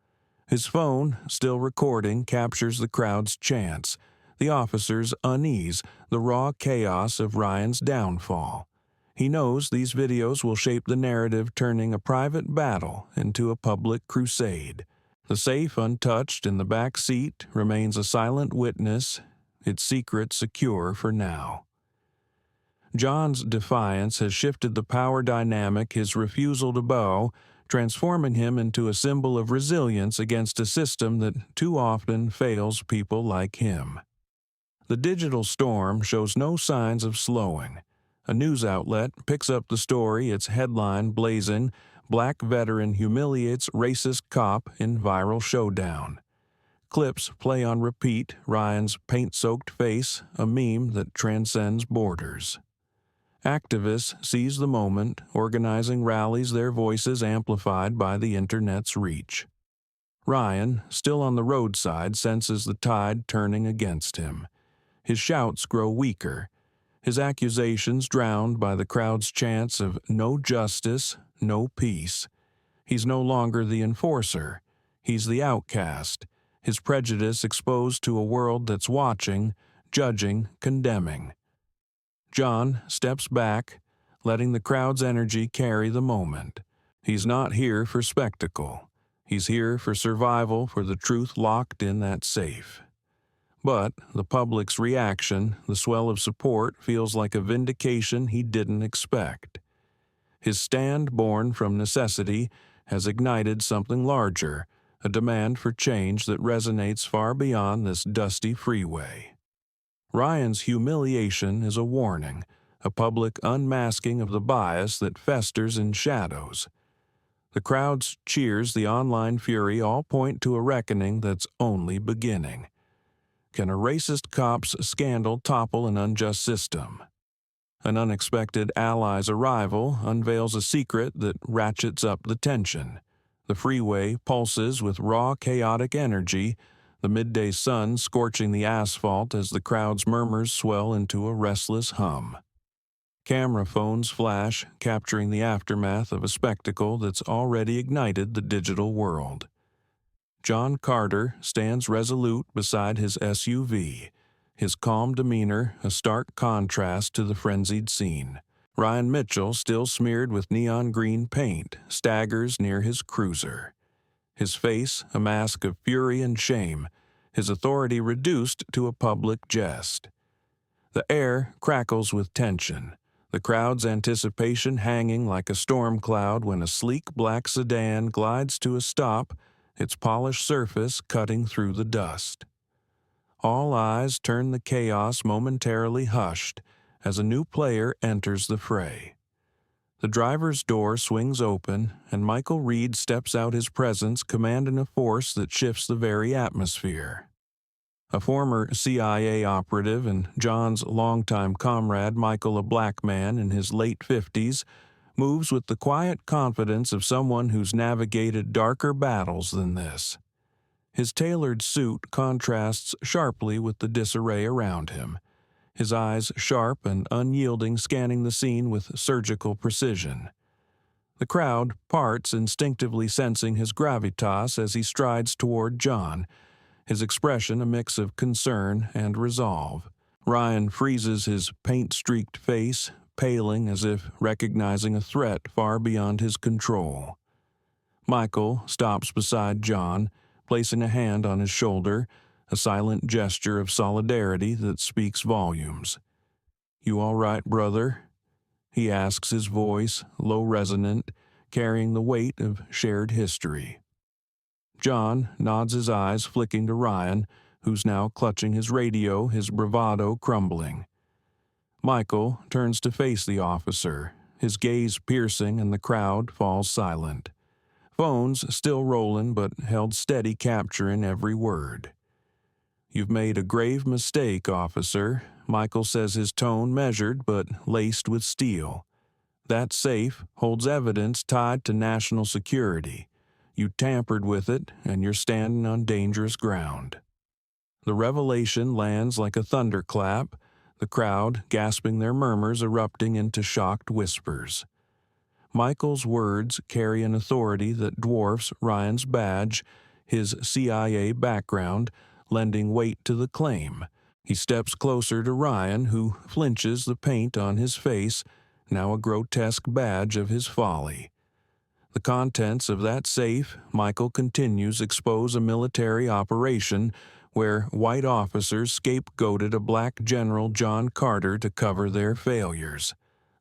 His phone, still recording, captures the crowd's chants, the officer's unease, the raw chaos of Ryan's downfall. He knows these videos will shape the narrative, turning a private battle into a public crusade. The safe, untouched in the back seat, remains a silent witness, its secret secure for now. John's defiance has shifted the power dynamic, his refusal to bow, transforming him into a symbol of resilience against a system that too often fails people like him. The digital storm shows no signs of slowing. A news outlet picks up the story, its headline blazing, "Black Veteran Humiliates Racist Cop in Viral Showdown." Clips play on repeat, Ryan's paint-soaked face, a meme that transcends borders. Activists seize the moment, organizing rallies, their voices amplified by the internet's reach. Ryan, still on the roadside, senses the tide turning against him. His shouts grow weaker, his accusations drowned by the crowd's chants of no justice, no peace. He's no longer the enforcer. He's the outcast, his prejudice exposed to a world that's watching, judging, condemning. John steps back, letting the crowd's energy carry the moment. He's not here for spectacle. He's here for survival, for the truth locked in that safe. But the public's reaction, the swell of support, feels like a vindication he didn't expect. His stand, born from necessity, has ignited something larger, a demand for change that resonates far beyond this dusty freeway. Ryan's humiliation is a warning, a public unmasking of the bias that festers in shadows. The crowd's cheers, the online fury, all point to a reckoning that's only beginning. Can a racist cop's scandal topple an unjust system? An unexpected ally's arrival unveils a secret that ratchets up the tension. The freeway pulses with raw, chaotic energy, the midday sun scorching the asphalt as the crowd's murmurs swell into a restless hum. Camera phones flash, capturing the aftermath of a spectacle that's already ignited the digital world. John Carter stands resolute beside his SUV, his calm demeanor a stark contrast to the frenzied scene. Ryan Mitchell, still smeared with neon green paint, staggers near his cruiser. His face a mask of fury and shame, his authority reduced to a public jest. The air crackles with tension, the crowd's anticipation hanging like a storm cloud when a sleek black sedan glides to a stop, its polished surface cutting through the dust. All eyes turn, the chaos momentarily hushed as a new player enters the fray. The driver's door swings open, and Michael Reed steps out, his presence commanding a force that shifts the very atmosphere. A former CIA operative and John's longtime comrade, Michael, a black man in his late 50s, moves with the quiet confidence of someone who's navigated darker battles than this. His tailored suit contrasts sharply with the disarray around him, his eyes sharp and unyielding, scanning the scene with surgical precision. The crowd parts, instinctively sensing his gravitas as he strides toward John, his expression a mix of concern and resolve. Ryan freezes his paint-streaked face, paling as if recognizing a threat far beyond his control. Michael stops beside John, placing a hand on his shoulder, a silent gesture of solidarity that speaks volumes. "You all right, brother?" he asks, his voice low resonant, carrying the weight of shared history. John nods, his eyes flicking to Ryan, who's now clutching his radio, his bravado crumbling. Michael turns to face the officer, his gaze piercing, and the crowd falls silent. Phones still rolling, but held steady, capturing every word. "You've made a grave mistake, officer," Michael says, his tone measured but laced with steel. "That safe holds evidence tied to national security. You tampered with it, and you're standing on dangerous ground." The revelation lands like a thunderclap, the crowd gasping, their murmurs erupting into shocked whispers. Michael's words carry an authority that dwarfs Ryan's badge, his CIA background, lending weight to the claim. He steps closer to Ryan, who flinches, the paint on his face, now a grotesque badge of his folly. The contents of that safe, Michael continues, expose a military operation where white officers scapegoated a black General John Carter to cover their failures.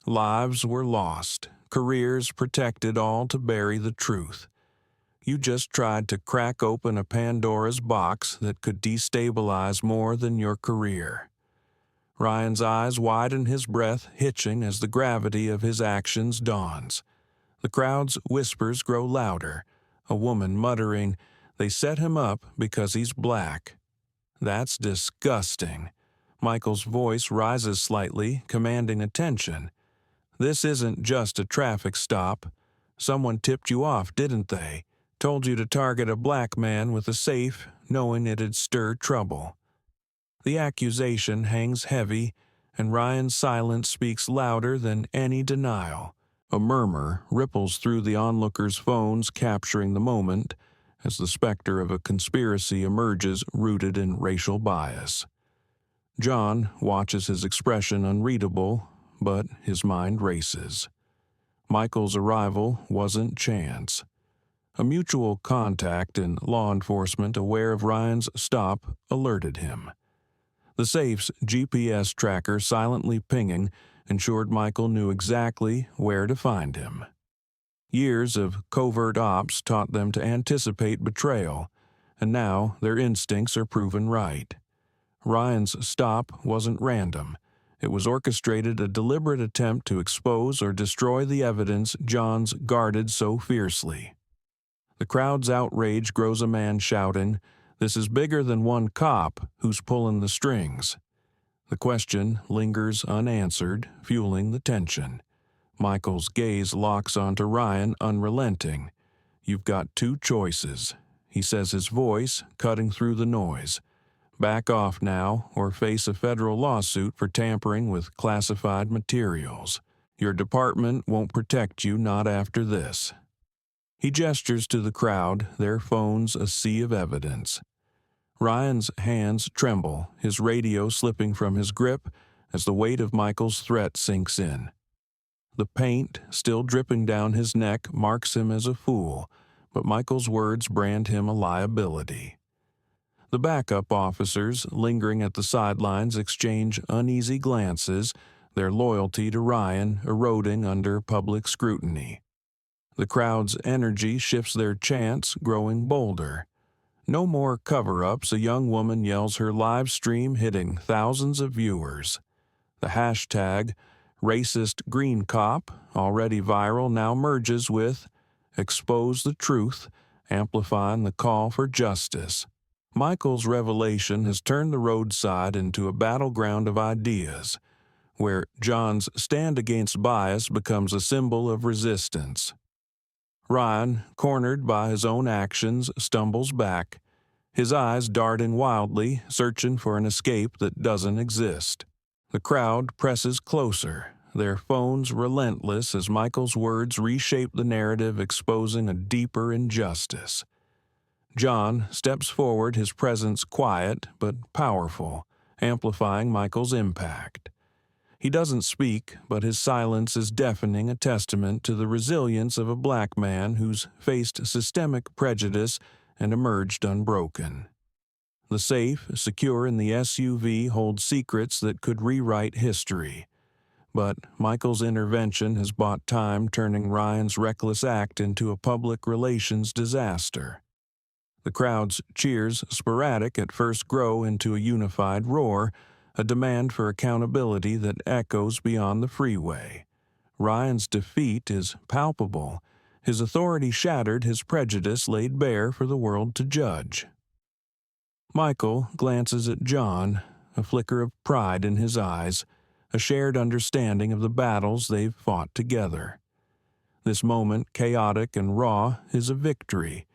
Lives were lost, careers protected, all to bury the truth. You just tried to crack open a Pandora's box that could destabilize more than your career. Ryan's eyes widen, his breath hitching as the gravity of his actions dawns. The crowd's whispers grow louder, a woman muttering, They set him up because he's black. That's disgusting. Michael's voice rises slightly, commanding attention. This isn't just a traffic stop. Someone tipped you off, didn't they? Told you to target a black man with a safe, knowing it'd stir trouble. The accusation hangs heavy, and Ryan's silence speaks louder than any denial. A murmur ripples through the onlookers' phones, capturing the moment, as the specter of a conspiracy emerges rooted in racial bias. John watches his expression unreadable, but his mind races. Michael's arrival wasn't chance. A mutual contact in law enforcement aware of Ryan's stop alerted him. The safe's GPS tracker silently pinging ensured Michael knew exactly where to find him. Years of covert ops taught them to anticipate betrayal, and now their instincts are proven right. Ryan's stop wasn't random. It was orchestrated, a deliberate attempt to expose or destroy the evidence John's guarded so fiercely. The crowd's outrage grows a man shouting, "This is bigger than one cop. Who's pulling the strings?" The question lingers unanswered, fueling the tension. Michael's gaze locks onto Ryan, unrelenting. "You've got two choices," he says, his voice cutting through the noise. "Back off now, or face a federal lawsuit for tampering with classified materials. Your department won't protect you, not after this." He gestures to the crowd, their phones a sea of evidence. Ryan's hands tremble, his radio slipping from his grip as the weight of Michael's threat sinks in. The paint, still dripping down his neck, marks him as a fool, but Michael's words brand him a liability. The backup officers, lingering at the sidelines, exchange uneasy glances, their loyalty to Ryan eroding under public scrutiny. The crowd's energy shifts their chants, growing bolder. No more cover-ups, a young woman yells her live stream, hitting thousands of viewers. The hashtag, racist green cop, already viral, now merges with expose the truth, amplifying the call for justice. Michael's revelation has turned the roadside into a battleground of ideas, where John's stand against bias becomes a symbol of resistance. Ryan, cornered by his own actions, stumbles back, his eyes darting wildly, searching for an escape that doesn't exist. The crowd presses closer, their phones relentless as Michael's words reshape the narrative, exposing a deeper injustice. John steps forward, his presence quiet but powerful, amplifying Michael's impact. He doesn't speak, but his silence is deafening, a testament to the resilience of a black man who's faced systemic prejudice and emerged unbroken. The safe, secure in the SUV, holds secrets that could rewrite history. But Michael's intervention has bought time, turning Ryan's reckless act into a public relations disaster. The crowd's cheers, sporadic at first, grow into a unified roar, a demand for accountability that echoes beyond the freeway. Ryan's defeat is palpable, his authority shattered, his prejudice laid bare for the world to judge. Michael glances at John, a flicker of pride in his eyes, a shared understanding of the battles they've fought together. This moment, chaotic and raw, is a victory,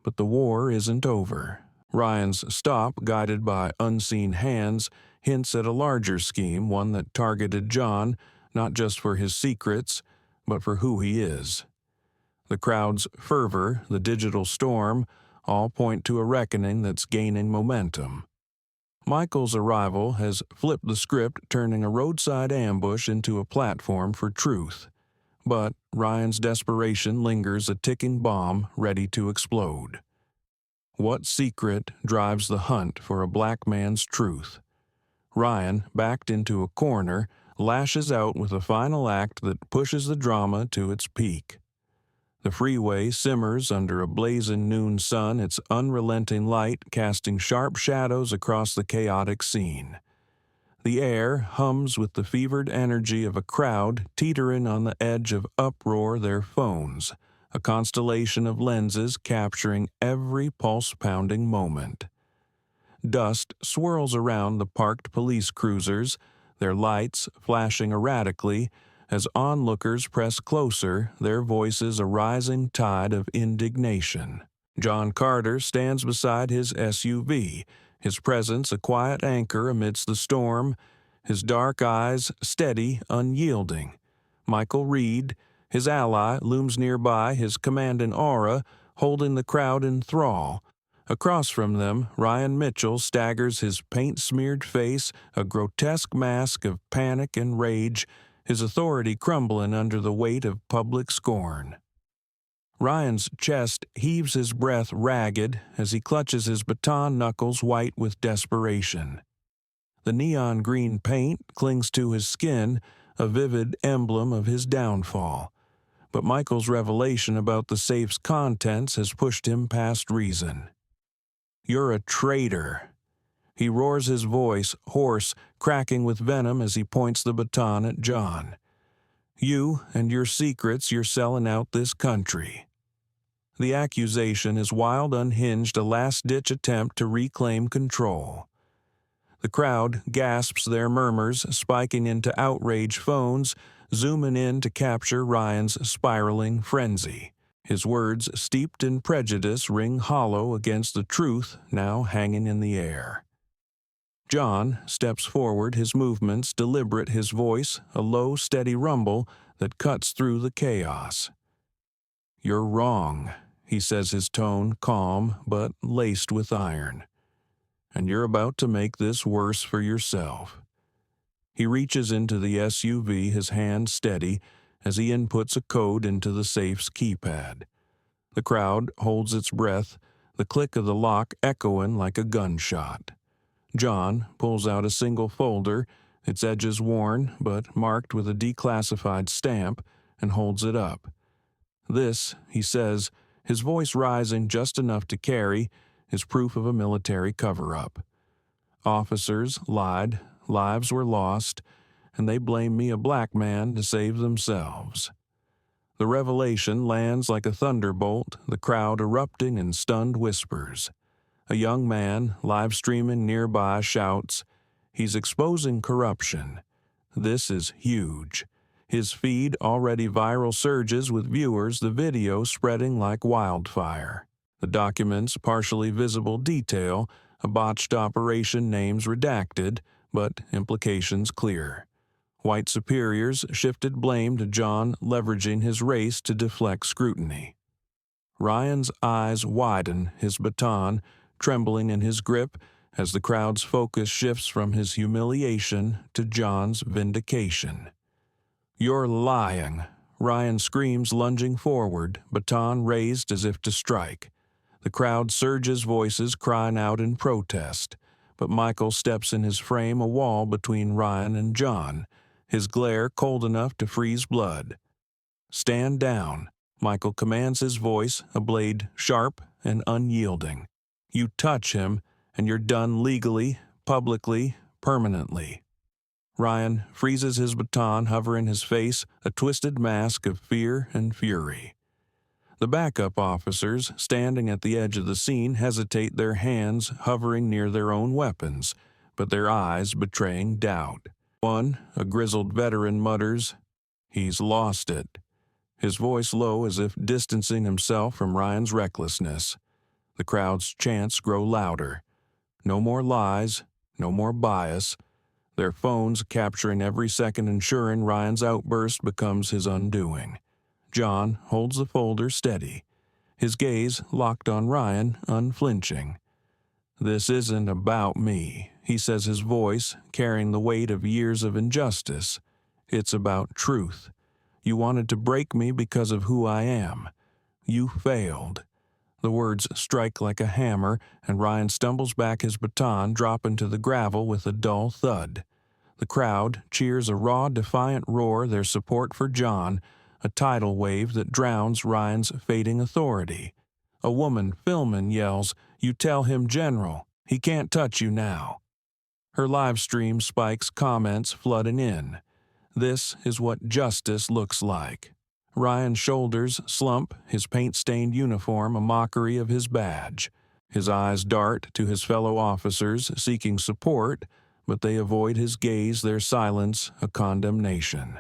but the war isn't over. Ryan's stop, guided by unseen hands, hints at a larger scheme, one that targeted John, not just for his secrets, but for who he is. The crowd's fervor, the digital storm, all point to a reckoning that's gaining momentum. Michael's arrival has flipped the script, turning a roadside ambush into a platform for truth. But Ryan's desperation lingers, a ticking bomb ready to explode. What secret drives the hunt for a black man's truth? Ryan, backed into a corner, lashes out with a final act that pushes the drama to its peak. The freeway simmers under a blazing noon sun, its unrelenting light casting sharp shadows across the chaotic scene. The air hums with the fevered energy of a crowd teetering on the edge of uproar, their phones a constellation of lenses capturing every pulse-pounding moment. Dust swirls around the parked police cruisers, their lights flashing erratically as onlookers press closer, their voices a rising tide of indignation. John Carter stands beside his SUV, his presence a quiet anchor amidst the storm, his dark eyes steady, unyielding. Michael Reed, his ally, looms nearby, his commanding aura holding the crowd in thrall. Across from them, Ryan Mitchell staggers, his paint-smeared face a grotesque mask of panic and rage, his authority crumbling under the weight of public scorn. Ryan's chest heaves, his breath ragged as he clutches his baton knuckles white with desperation. The neon green paint clings to his skin, a vivid emblem of his downfall. But Michael's revelation about the safe's contents has pushed him past reason. "You're a traitor." He roars, his voice hoarse, cracking with venom as he points the baton at John. "You and your secrets, you're selling out this country." The accusation is wild, unhinged, a last-ditch attempt to reclaim control. The crowd gasps their murmurs, spiking into outrage phones, zooming in to capture Ryan's spiraling frenzy. His words, steeped in prejudice, ring hollow against the truth now hanging in the air. John steps forward, his movements deliberate, his voice a low, steady rumble that cuts through the chaos. "You're wrong," he says, his tone calm but laced with iron. "And you're about to make this worse for yourself." He reaches into the SUV, his hand steady, as he inputs a code into the safe's keypad. The crowd holds its breath, the click of the lock echoing like a gunshot. John pulls out a single folder, its edges worn but marked with a declassified stamp, and holds it up. "This," he says, his voice rising just enough to carry, is proof of a military cover-up. "Officers lied, lives were lost, and they blame me, a black man, to save themselves." The revelation lands like a thunderbolt, the crowd erupting in stunned whispers. A young man, live-streaming nearby, shouts, "He's exposing corruption." This is huge. His feed already viral surges with viewers, the video spreading like wildfire. The document's partially visible detail, a botched operation, names redacted, but implications clear. White superiors shifted blame to John, leveraging his race to deflect scrutiny. Ryan's eyes widen, his baton trembling in his grip as the crowd's focus shifts from his humiliation to John's vindication. "You're lying," Ryan screams, lunging forward, baton raised as if to strike. The crowd surges, voices crying out in protest, but Michael steps in his frame, a wall between Ryan and John, his glare cold enough to freeze blood. "Stand down," Michael commands, his voice a blade sharp and unyielding. "You touch him, and you're done legally, publicly, permanently." Ryan freezes, his baton hovering his face, a twisted mask of fear and fury. The backup officers, standing at the edge of the scene, hesitate, their hands hovering near their own weapons, but their eyes betraying doubt. One, a grizzled veteran, mutters, "He's lost it," his voice low as if distancing himself from Ryan's recklessness. The crowd's chants grow louder. No more lies, no more bias. Their phones capturing every second, ensuring Ryan's outburst becomes his undoing. John holds the folder steady, his gaze locked on Ryan, unflinching. "This isn't about me," he says, his voice carrying the weight of years of injustice. "It's about truth. You wanted to break me because of who I am. You failed." The words strike like a hammer, and Ryan stumbles back, his baton dropping to the gravel with a dull thud. The crowd cheers, a raw, defiant roar, their support for John, a tidal wave that drowns Ryan's fading authority. A woman filming yells, "You tell him, General. He can't touch you now." Her live stream spikes, comments flooding in. This is what justice looks like. Ryan's shoulders slump, his paint-stained uniform a mockery of his badge. His eyes dart to his fellow officers, seeking support, but they avoid his gaze, their silence a condemnation.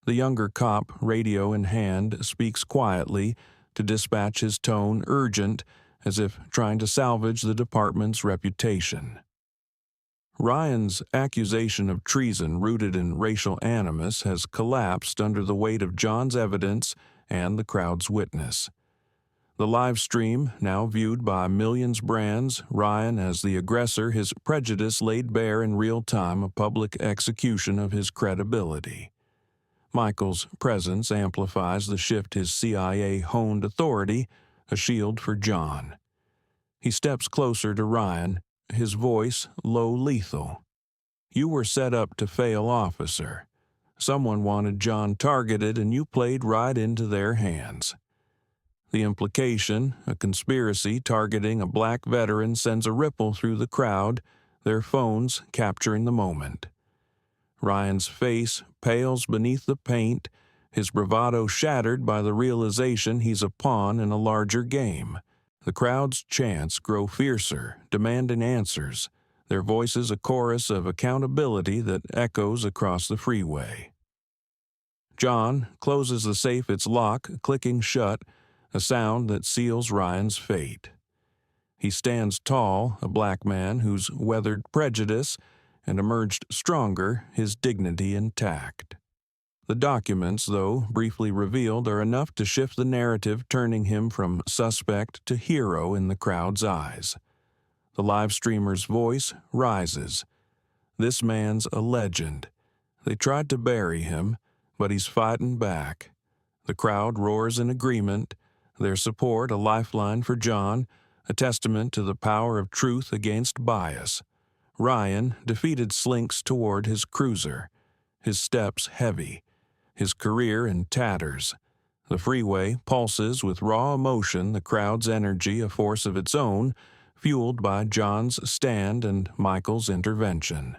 The younger cop, radio in hand, speaks quietly, to dispatch his tone urgent, as if trying to salvage the department's reputation. Ryan's accusation of treason rooted in racial animus has collapsed under the weight of John's evidence and the crowd's witness. The live stream, now viewed by millions, brands Ryan as the aggressor, his prejudice laid bare in real time, a public execution of his credibility. Michael's presence amplifies the shift, his CIA-honed authority, a shield for John. He steps closer to Ryan, his voice low lethal. "You were set up to fail, officer. Someone wanted John targeted and you played right into their hands." The implication, a conspiracy targeting a black veteran, sends a ripple through the crowd, their phones capturing the moment. Ryan's face pales beneath the paint, his bravado shattered by the realization he's a pawn in a larger game. The crowd's chants grow fiercer, demanding answers, their voices a chorus of accountability that echoes across the freeway. John closes the safe, its lock clicking shut, a sound that seals Ryan's fate. He stands tall, a black man who's weathered prejudice and emerged stronger, his dignity intact. The documents, though briefly revealed, are enough to shift the narrative, turning him from suspect to hero in the crowd's eyes. The live streamer's voice rises. "This man's a legend. They tried to bury him, but he's fighting back." The crowd roars in agreement, their support a lifeline for John, a testament to the power of truth against bias. Ryan, defeated, slinks toward his cruiser, his steps heavy, his career in tatters. The freeway pulses with raw emotion, the crowd's energy a force of its own, fueled by John's stand and Michael's intervention.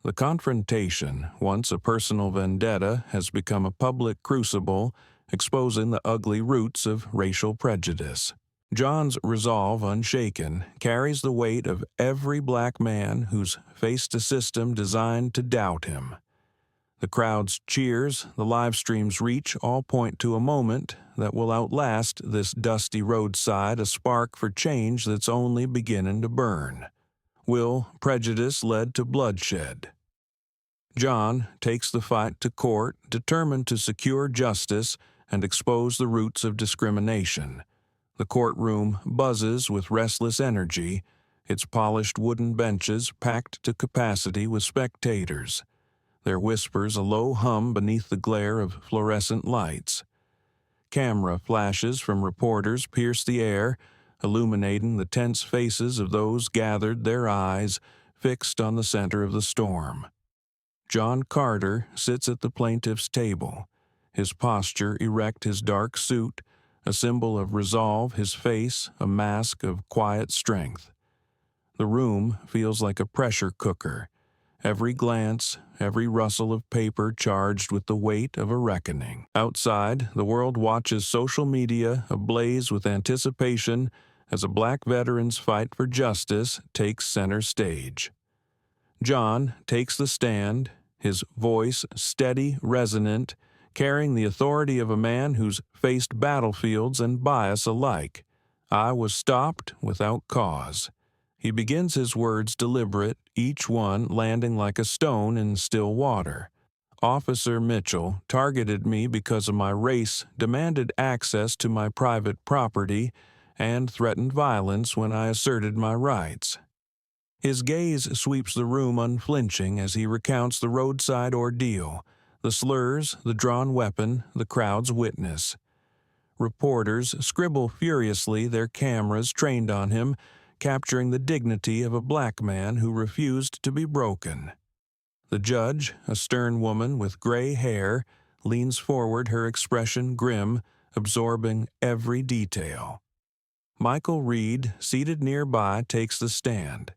The confrontation, once a personal vendetta, has become a public crucible, exposing the ugly roots of racial prejudice. John's resolve, unshaken, carries the weight of every black man who's faced a system designed to doubt him. The crowd's cheers, the live stream's reach, all point to a moment that will outlast this dusty roadside, a spark for change that's only beginning to burn. Will prejudice lead to bloodshed? John takes the fight to court, determined to secure justice and expose the roots of discrimination. The courtroom buzzes with restless energy, its polished wooden benches packed to capacity with spectators, their whispers a low hum beneath the glare of fluorescent lights. Camera flashes from reporters pierce the air, illuminating the tense faces of those gathered, their eyes fixed on the center of the storm. John Carter sits at the plaintiff's table, his posture erect, his dark suit a symbol of resolve, his face a mask of quiet strength. The room feels like a pressure cooker, every glance, every rustle of paper charged with the weight of a reckoning. Outside, the world watches, social media ablaze with anticipation as a black veteran's fight for justice takes center stage. John takes the stand, his voice steady, resonant, carrying the authority of a man who's faced battlefields and bias alike. "I was stopped without cause." He begins his words deliberate, each one landing like a stone in still water. "Officer Mitchell targeted me because of my race, demanded access to my private property, and threatened violence when I asserted my rights." His gaze sweeps the room unflinching as he recounts the roadside ordeal, the slurs, the drawn weapon, the crowd's witness. Reporters scribble furiously, their cameras trained on him, capturing the dignity of a black man who refused to be broken. The judge, a stern woman with gray hair, leans forward, her expression grim, absorbing every detail. Michael Reed, seated nearby, takes the stand.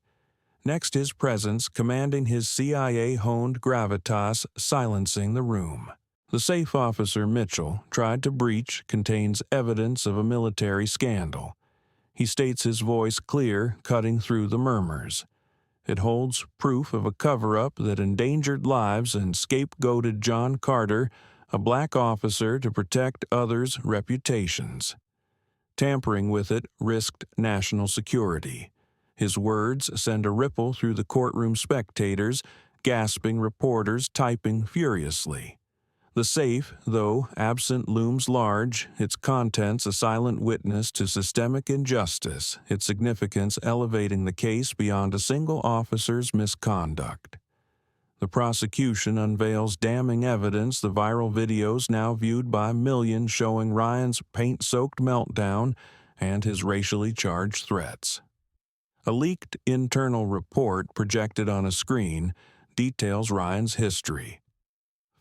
Next, his presence, commanding his CIA-honed gravitas, silencing the room. The safe officer Mitchell tried to breach contains evidence of a military scandal. He states his voice clear, cutting through the murmurs. It holds proof of a cover-up that endangered lives and scapegoated John Carter, a black officer, to protect others' reputations. Tampering with it risked national security. His words send a ripple through the courtroom spectators, gasping reporters typing furiously. The safe, though absent, looms large, its contents a silent witness to systemic injustice, its significance elevating the case beyond a single officer's misconduct. The prosecution unveils damning evidence, the viral videos now viewed by millions showing Ryan's paint-soaked meltdown and his racially charged threats. A leaked internal report projected on a screen details Ryan's history.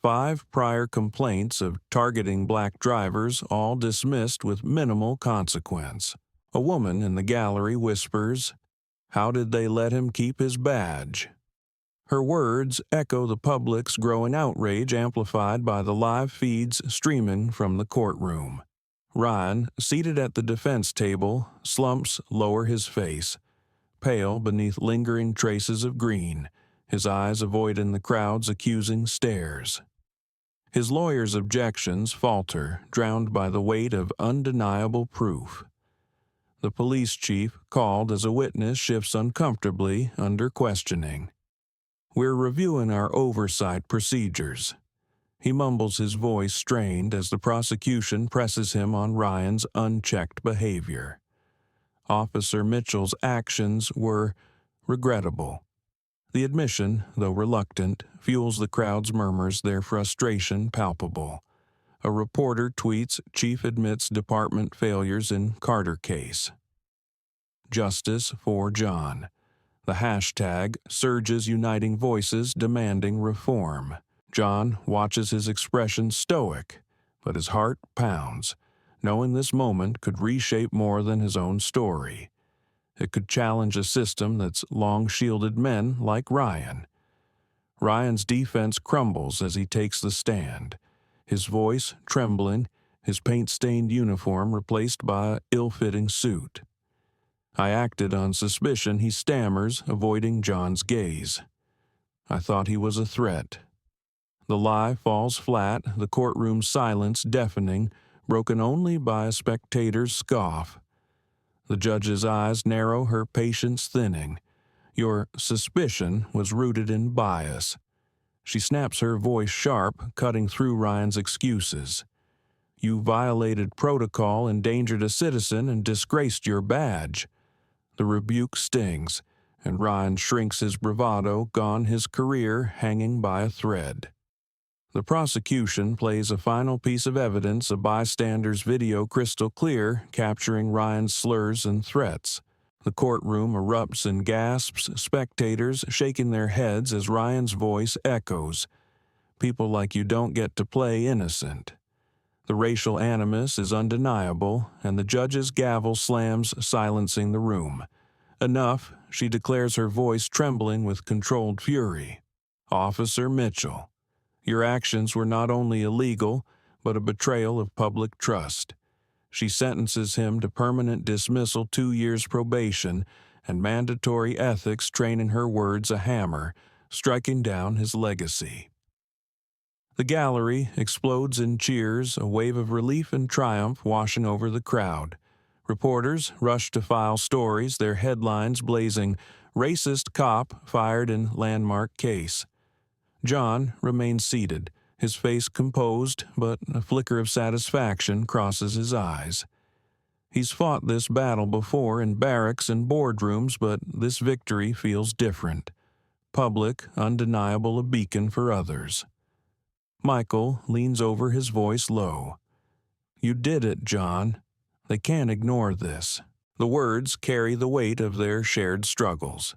5 prior complaints of targeting black drivers, all dismissed with minimal consequence. A woman in the gallery whispers, "How did they let him keep his badge?" Her words echo the public's growing outrage, amplified by the live feeds streaming from the courtroom. Ryan, seated at the defense table, slumps lower his face, pale beneath lingering traces of green, his eyes avoiding the crowd's accusing stares. His lawyer's objections falter, drowned by the weight of undeniable proof. The police chief, called as a witness, shifts uncomfortably under questioning. "We're reviewing our oversight procedures." He mumbles, his voice strained as the prosecution presses him on Ryan's unchecked behavior. Officer Mitchell's actions were regrettable. The admission, though reluctant, fuels the crowd's murmurs, their frustration palpable. A reporter tweets, "Chief admits department failures in Carter case." Justice for John. The hashtag surges, uniting voices demanding reform. John watches, his expression stoic, but his heart pounds, knowing this moment could reshape more than his own story. It could challenge a system that's long shielded men like Ryan. Ryan's defense crumbles as he takes the stand, his voice trembling, his paint-stained uniform replaced by an ill-fitting suit. "I acted on suspicion," he stammers, avoiding John's gaze. "I thought he was a threat." The lie falls flat, the courtroom's silence deafening, broken only by a spectator's scoff. The judge's eyes narrow, her patience thinning. "Your suspicion was rooted in bias." She snaps, her voice sharp, cutting through Ryan's excuses. "You violated protocol, endangered a citizen, and disgraced your badge." The rebuke stings, and Ryan shrinks, his bravado gone, his career hanging by a thread. The prosecution plays a final piece of evidence, a bystander's video crystal clear, capturing Ryan's slurs and threats. The courtroom erupts in gasps, spectators shaking their heads as Ryan's voice echoes. "People like you don't get to play innocent." The racial animus is undeniable, and the judge's gavel slams, silencing the room. "Enough," she declares, her voice trembling with controlled fury. "Officer Mitchell, your actions were not only illegal, but a betrayal of public trust." She sentences him to permanent dismissal, 2 years probation, and mandatory ethics training, her words a hammer, striking down his legacy. The gallery explodes in cheers, a wave of relief and triumph washing over the crowd. Reporters rush to file stories, their headlines blazing, "Racist cop fired in landmark case." John remains seated, his face composed, but a flicker of satisfaction crosses his eyes. He's fought this battle before in barracks and boardrooms, but this victory feels different. Public, undeniable, a beacon for others. Michael leans over, his voice low. "You did it, John. They can't ignore this." The words carry the weight of their shared struggles.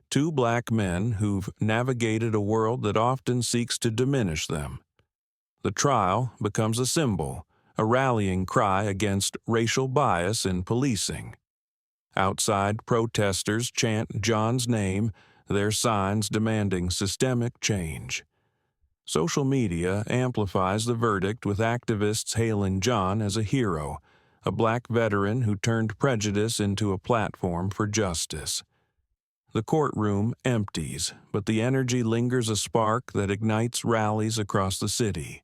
2 black men who've navigated a world that often seeks to diminish them. The trial becomes a symbol, a rallying cry against racial bias in policing. Outside, protesters chant John's name, their signs demanding systemic change. Social media amplifies the verdict with activists hailing John as a hero, a black veteran who turned prejudice into a platform for justice. The courtroom empties, but the energy lingers, a spark that ignites rallies across the city.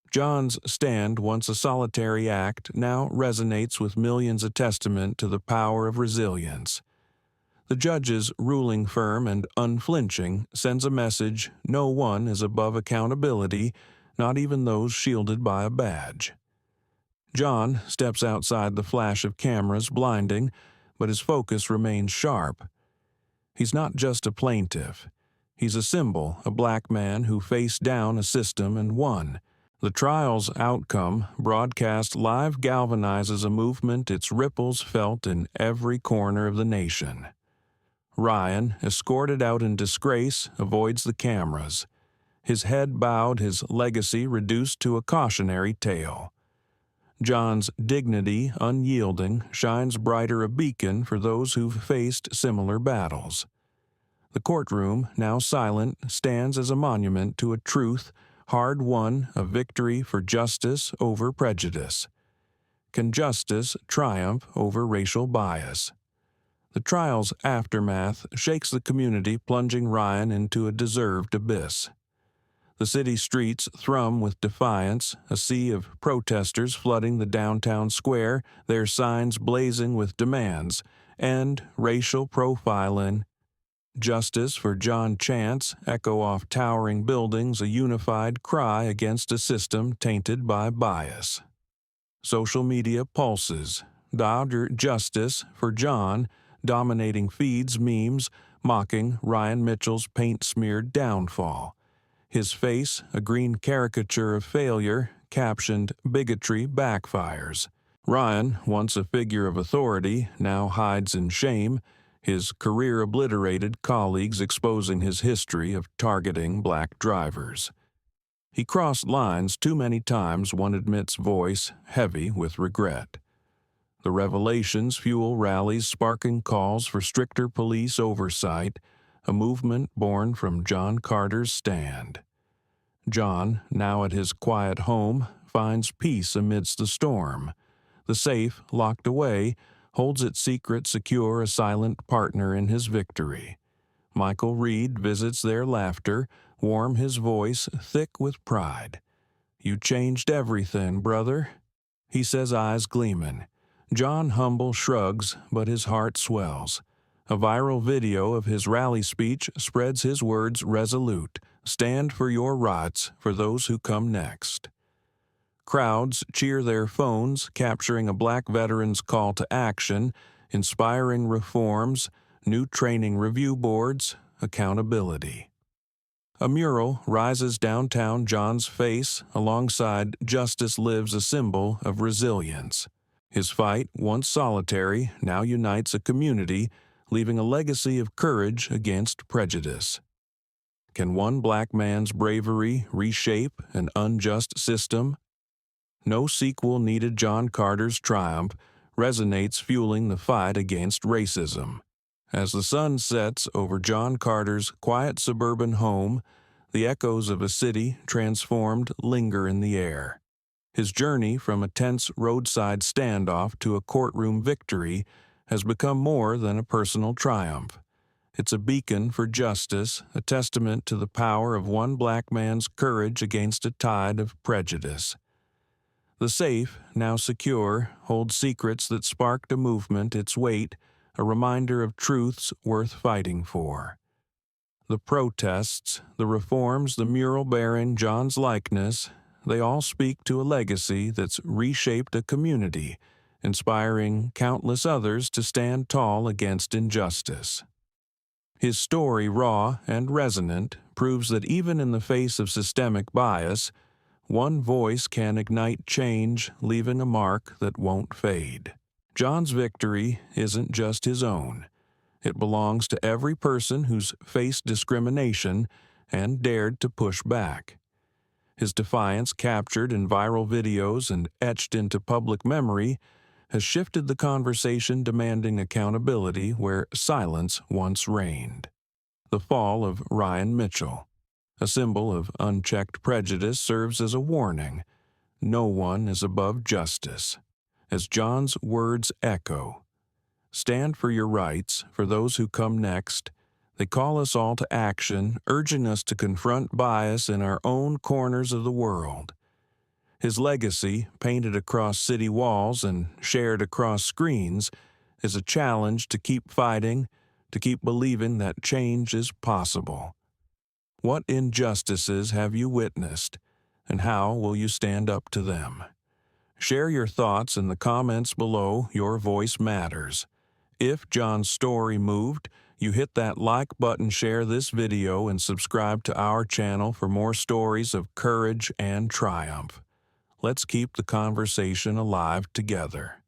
John's stand, once a solitary act, now resonates with millions, a testament to the power of resilience. The judge's ruling firm and unflinching sends a message: no one is above accountability, not even those shielded by a badge. John steps outside the flash of cameras, blinding, but his focus remains sharp. He's not just a plaintiff. He's a symbol, a black man who faced down a system and won. The trial's outcome, broadcast live, galvanizes a movement, its ripples felt in every corner of the nation. Ryan, escorted out in disgrace, avoids the cameras. His head bowed, his legacy reduced to a cautionary tale. John's dignity, unyielding, shines brighter, a beacon for those who've faced similar battles. The courtroom, now silent, stands as a monument to a truth hard-won, a victory for justice over prejudice. Can justice triumph over racial bias? The trial's aftermath shakes the community, plunging Ryan into a deserved abyss. The city streets thrum with defiance, a sea of protesters flooding the downtown square, their signs blazing with demands: end racial profiling, justice for John Chance, echo off towering buildings, a unified cry against a system tainted by bias. Social media pulses: Dodger justice for John, dominating feeds, memes mocking Ryan Mitchell's paint-smeared downfall. His face, a green caricature of failure, captioned "Bigotry backfires." Ryan, once a figure of authority, now hides in shame, his career obliterated, colleagues exposing his history of targeting black drivers. He crossed lines too many times, one admits, voice heavy with regret. The revelations fuel rallies, sparking calls for stricter police oversight, a movement born from John Carter's stand. John, now at his quiet home, finds peace amidst the storm. The safe, locked away, holds its secret secure, a silent partner in his victory. Michael Reed visits their laughter, warm, his voice thick with pride. "You changed everything, brother," he says, eyes gleaming. John humble shrugs, but his heart swells. A viral video of his rally speech spreads his words resolute: stand for your rights, for those who come next. Crowds cheer their phones, capturing a black veteran's call to action, inspiring reforms, new training review boards, accountability. A mural rises downtown John's face, alongside "Justice Lives," a symbol of resilience. His fight, once solitary, now unites a community, leaving a legacy of courage against prejudice. Can one black man's bravery reshape an unjust system? No sequel needed. John Carter's triumph resonates, fueling the fight against racism. As the sun sets over John Carter's quiet suburban home, the echoes of a city transformed linger in the air. His journey from a tense roadside standoff to a courtroom victory has become more than a personal triumph. It's a beacon for justice, a testament to the power of one black man's courage against a tide of prejudice. The safe, now secure, holds secrets that sparked a movement, its weight, a reminder of truths worth fighting for. The protests, the reforms, the mural bearing John's likeness, they all speak to a legacy that's reshaped a community, inspiring countless others to stand tall against injustice. His story, raw and resonant, proves that even in the face of systemic bias, one voice can ignite change, leaving a mark that won't fade. John's victory isn't just his own. It belongs to every person who's faced discrimination and dared to push back. His defiance, captured in viral videos and etched into public memory, has shifted the conversation, demanding accountability where silence once reigned. The fall of Ryan Mitchell. A symbol of unchecked prejudice serves as a warning. No one is above justice. As John's words echo, stand for your rights, for those who come next. They call us all to action, urging us to confront bias in our own corners of the world. His legacy, painted across city walls and shared across screens, is a challenge to keep fighting, to keep believing that change is possible. What injustices have you witnessed, and how will you stand up to them? Share your thoughts in the comments below. Your voice matters. If John's story moved, you hit that like button, share this video, and subscribe to our channel for more stories of courage and triumph. Let's keep the conversation alive together.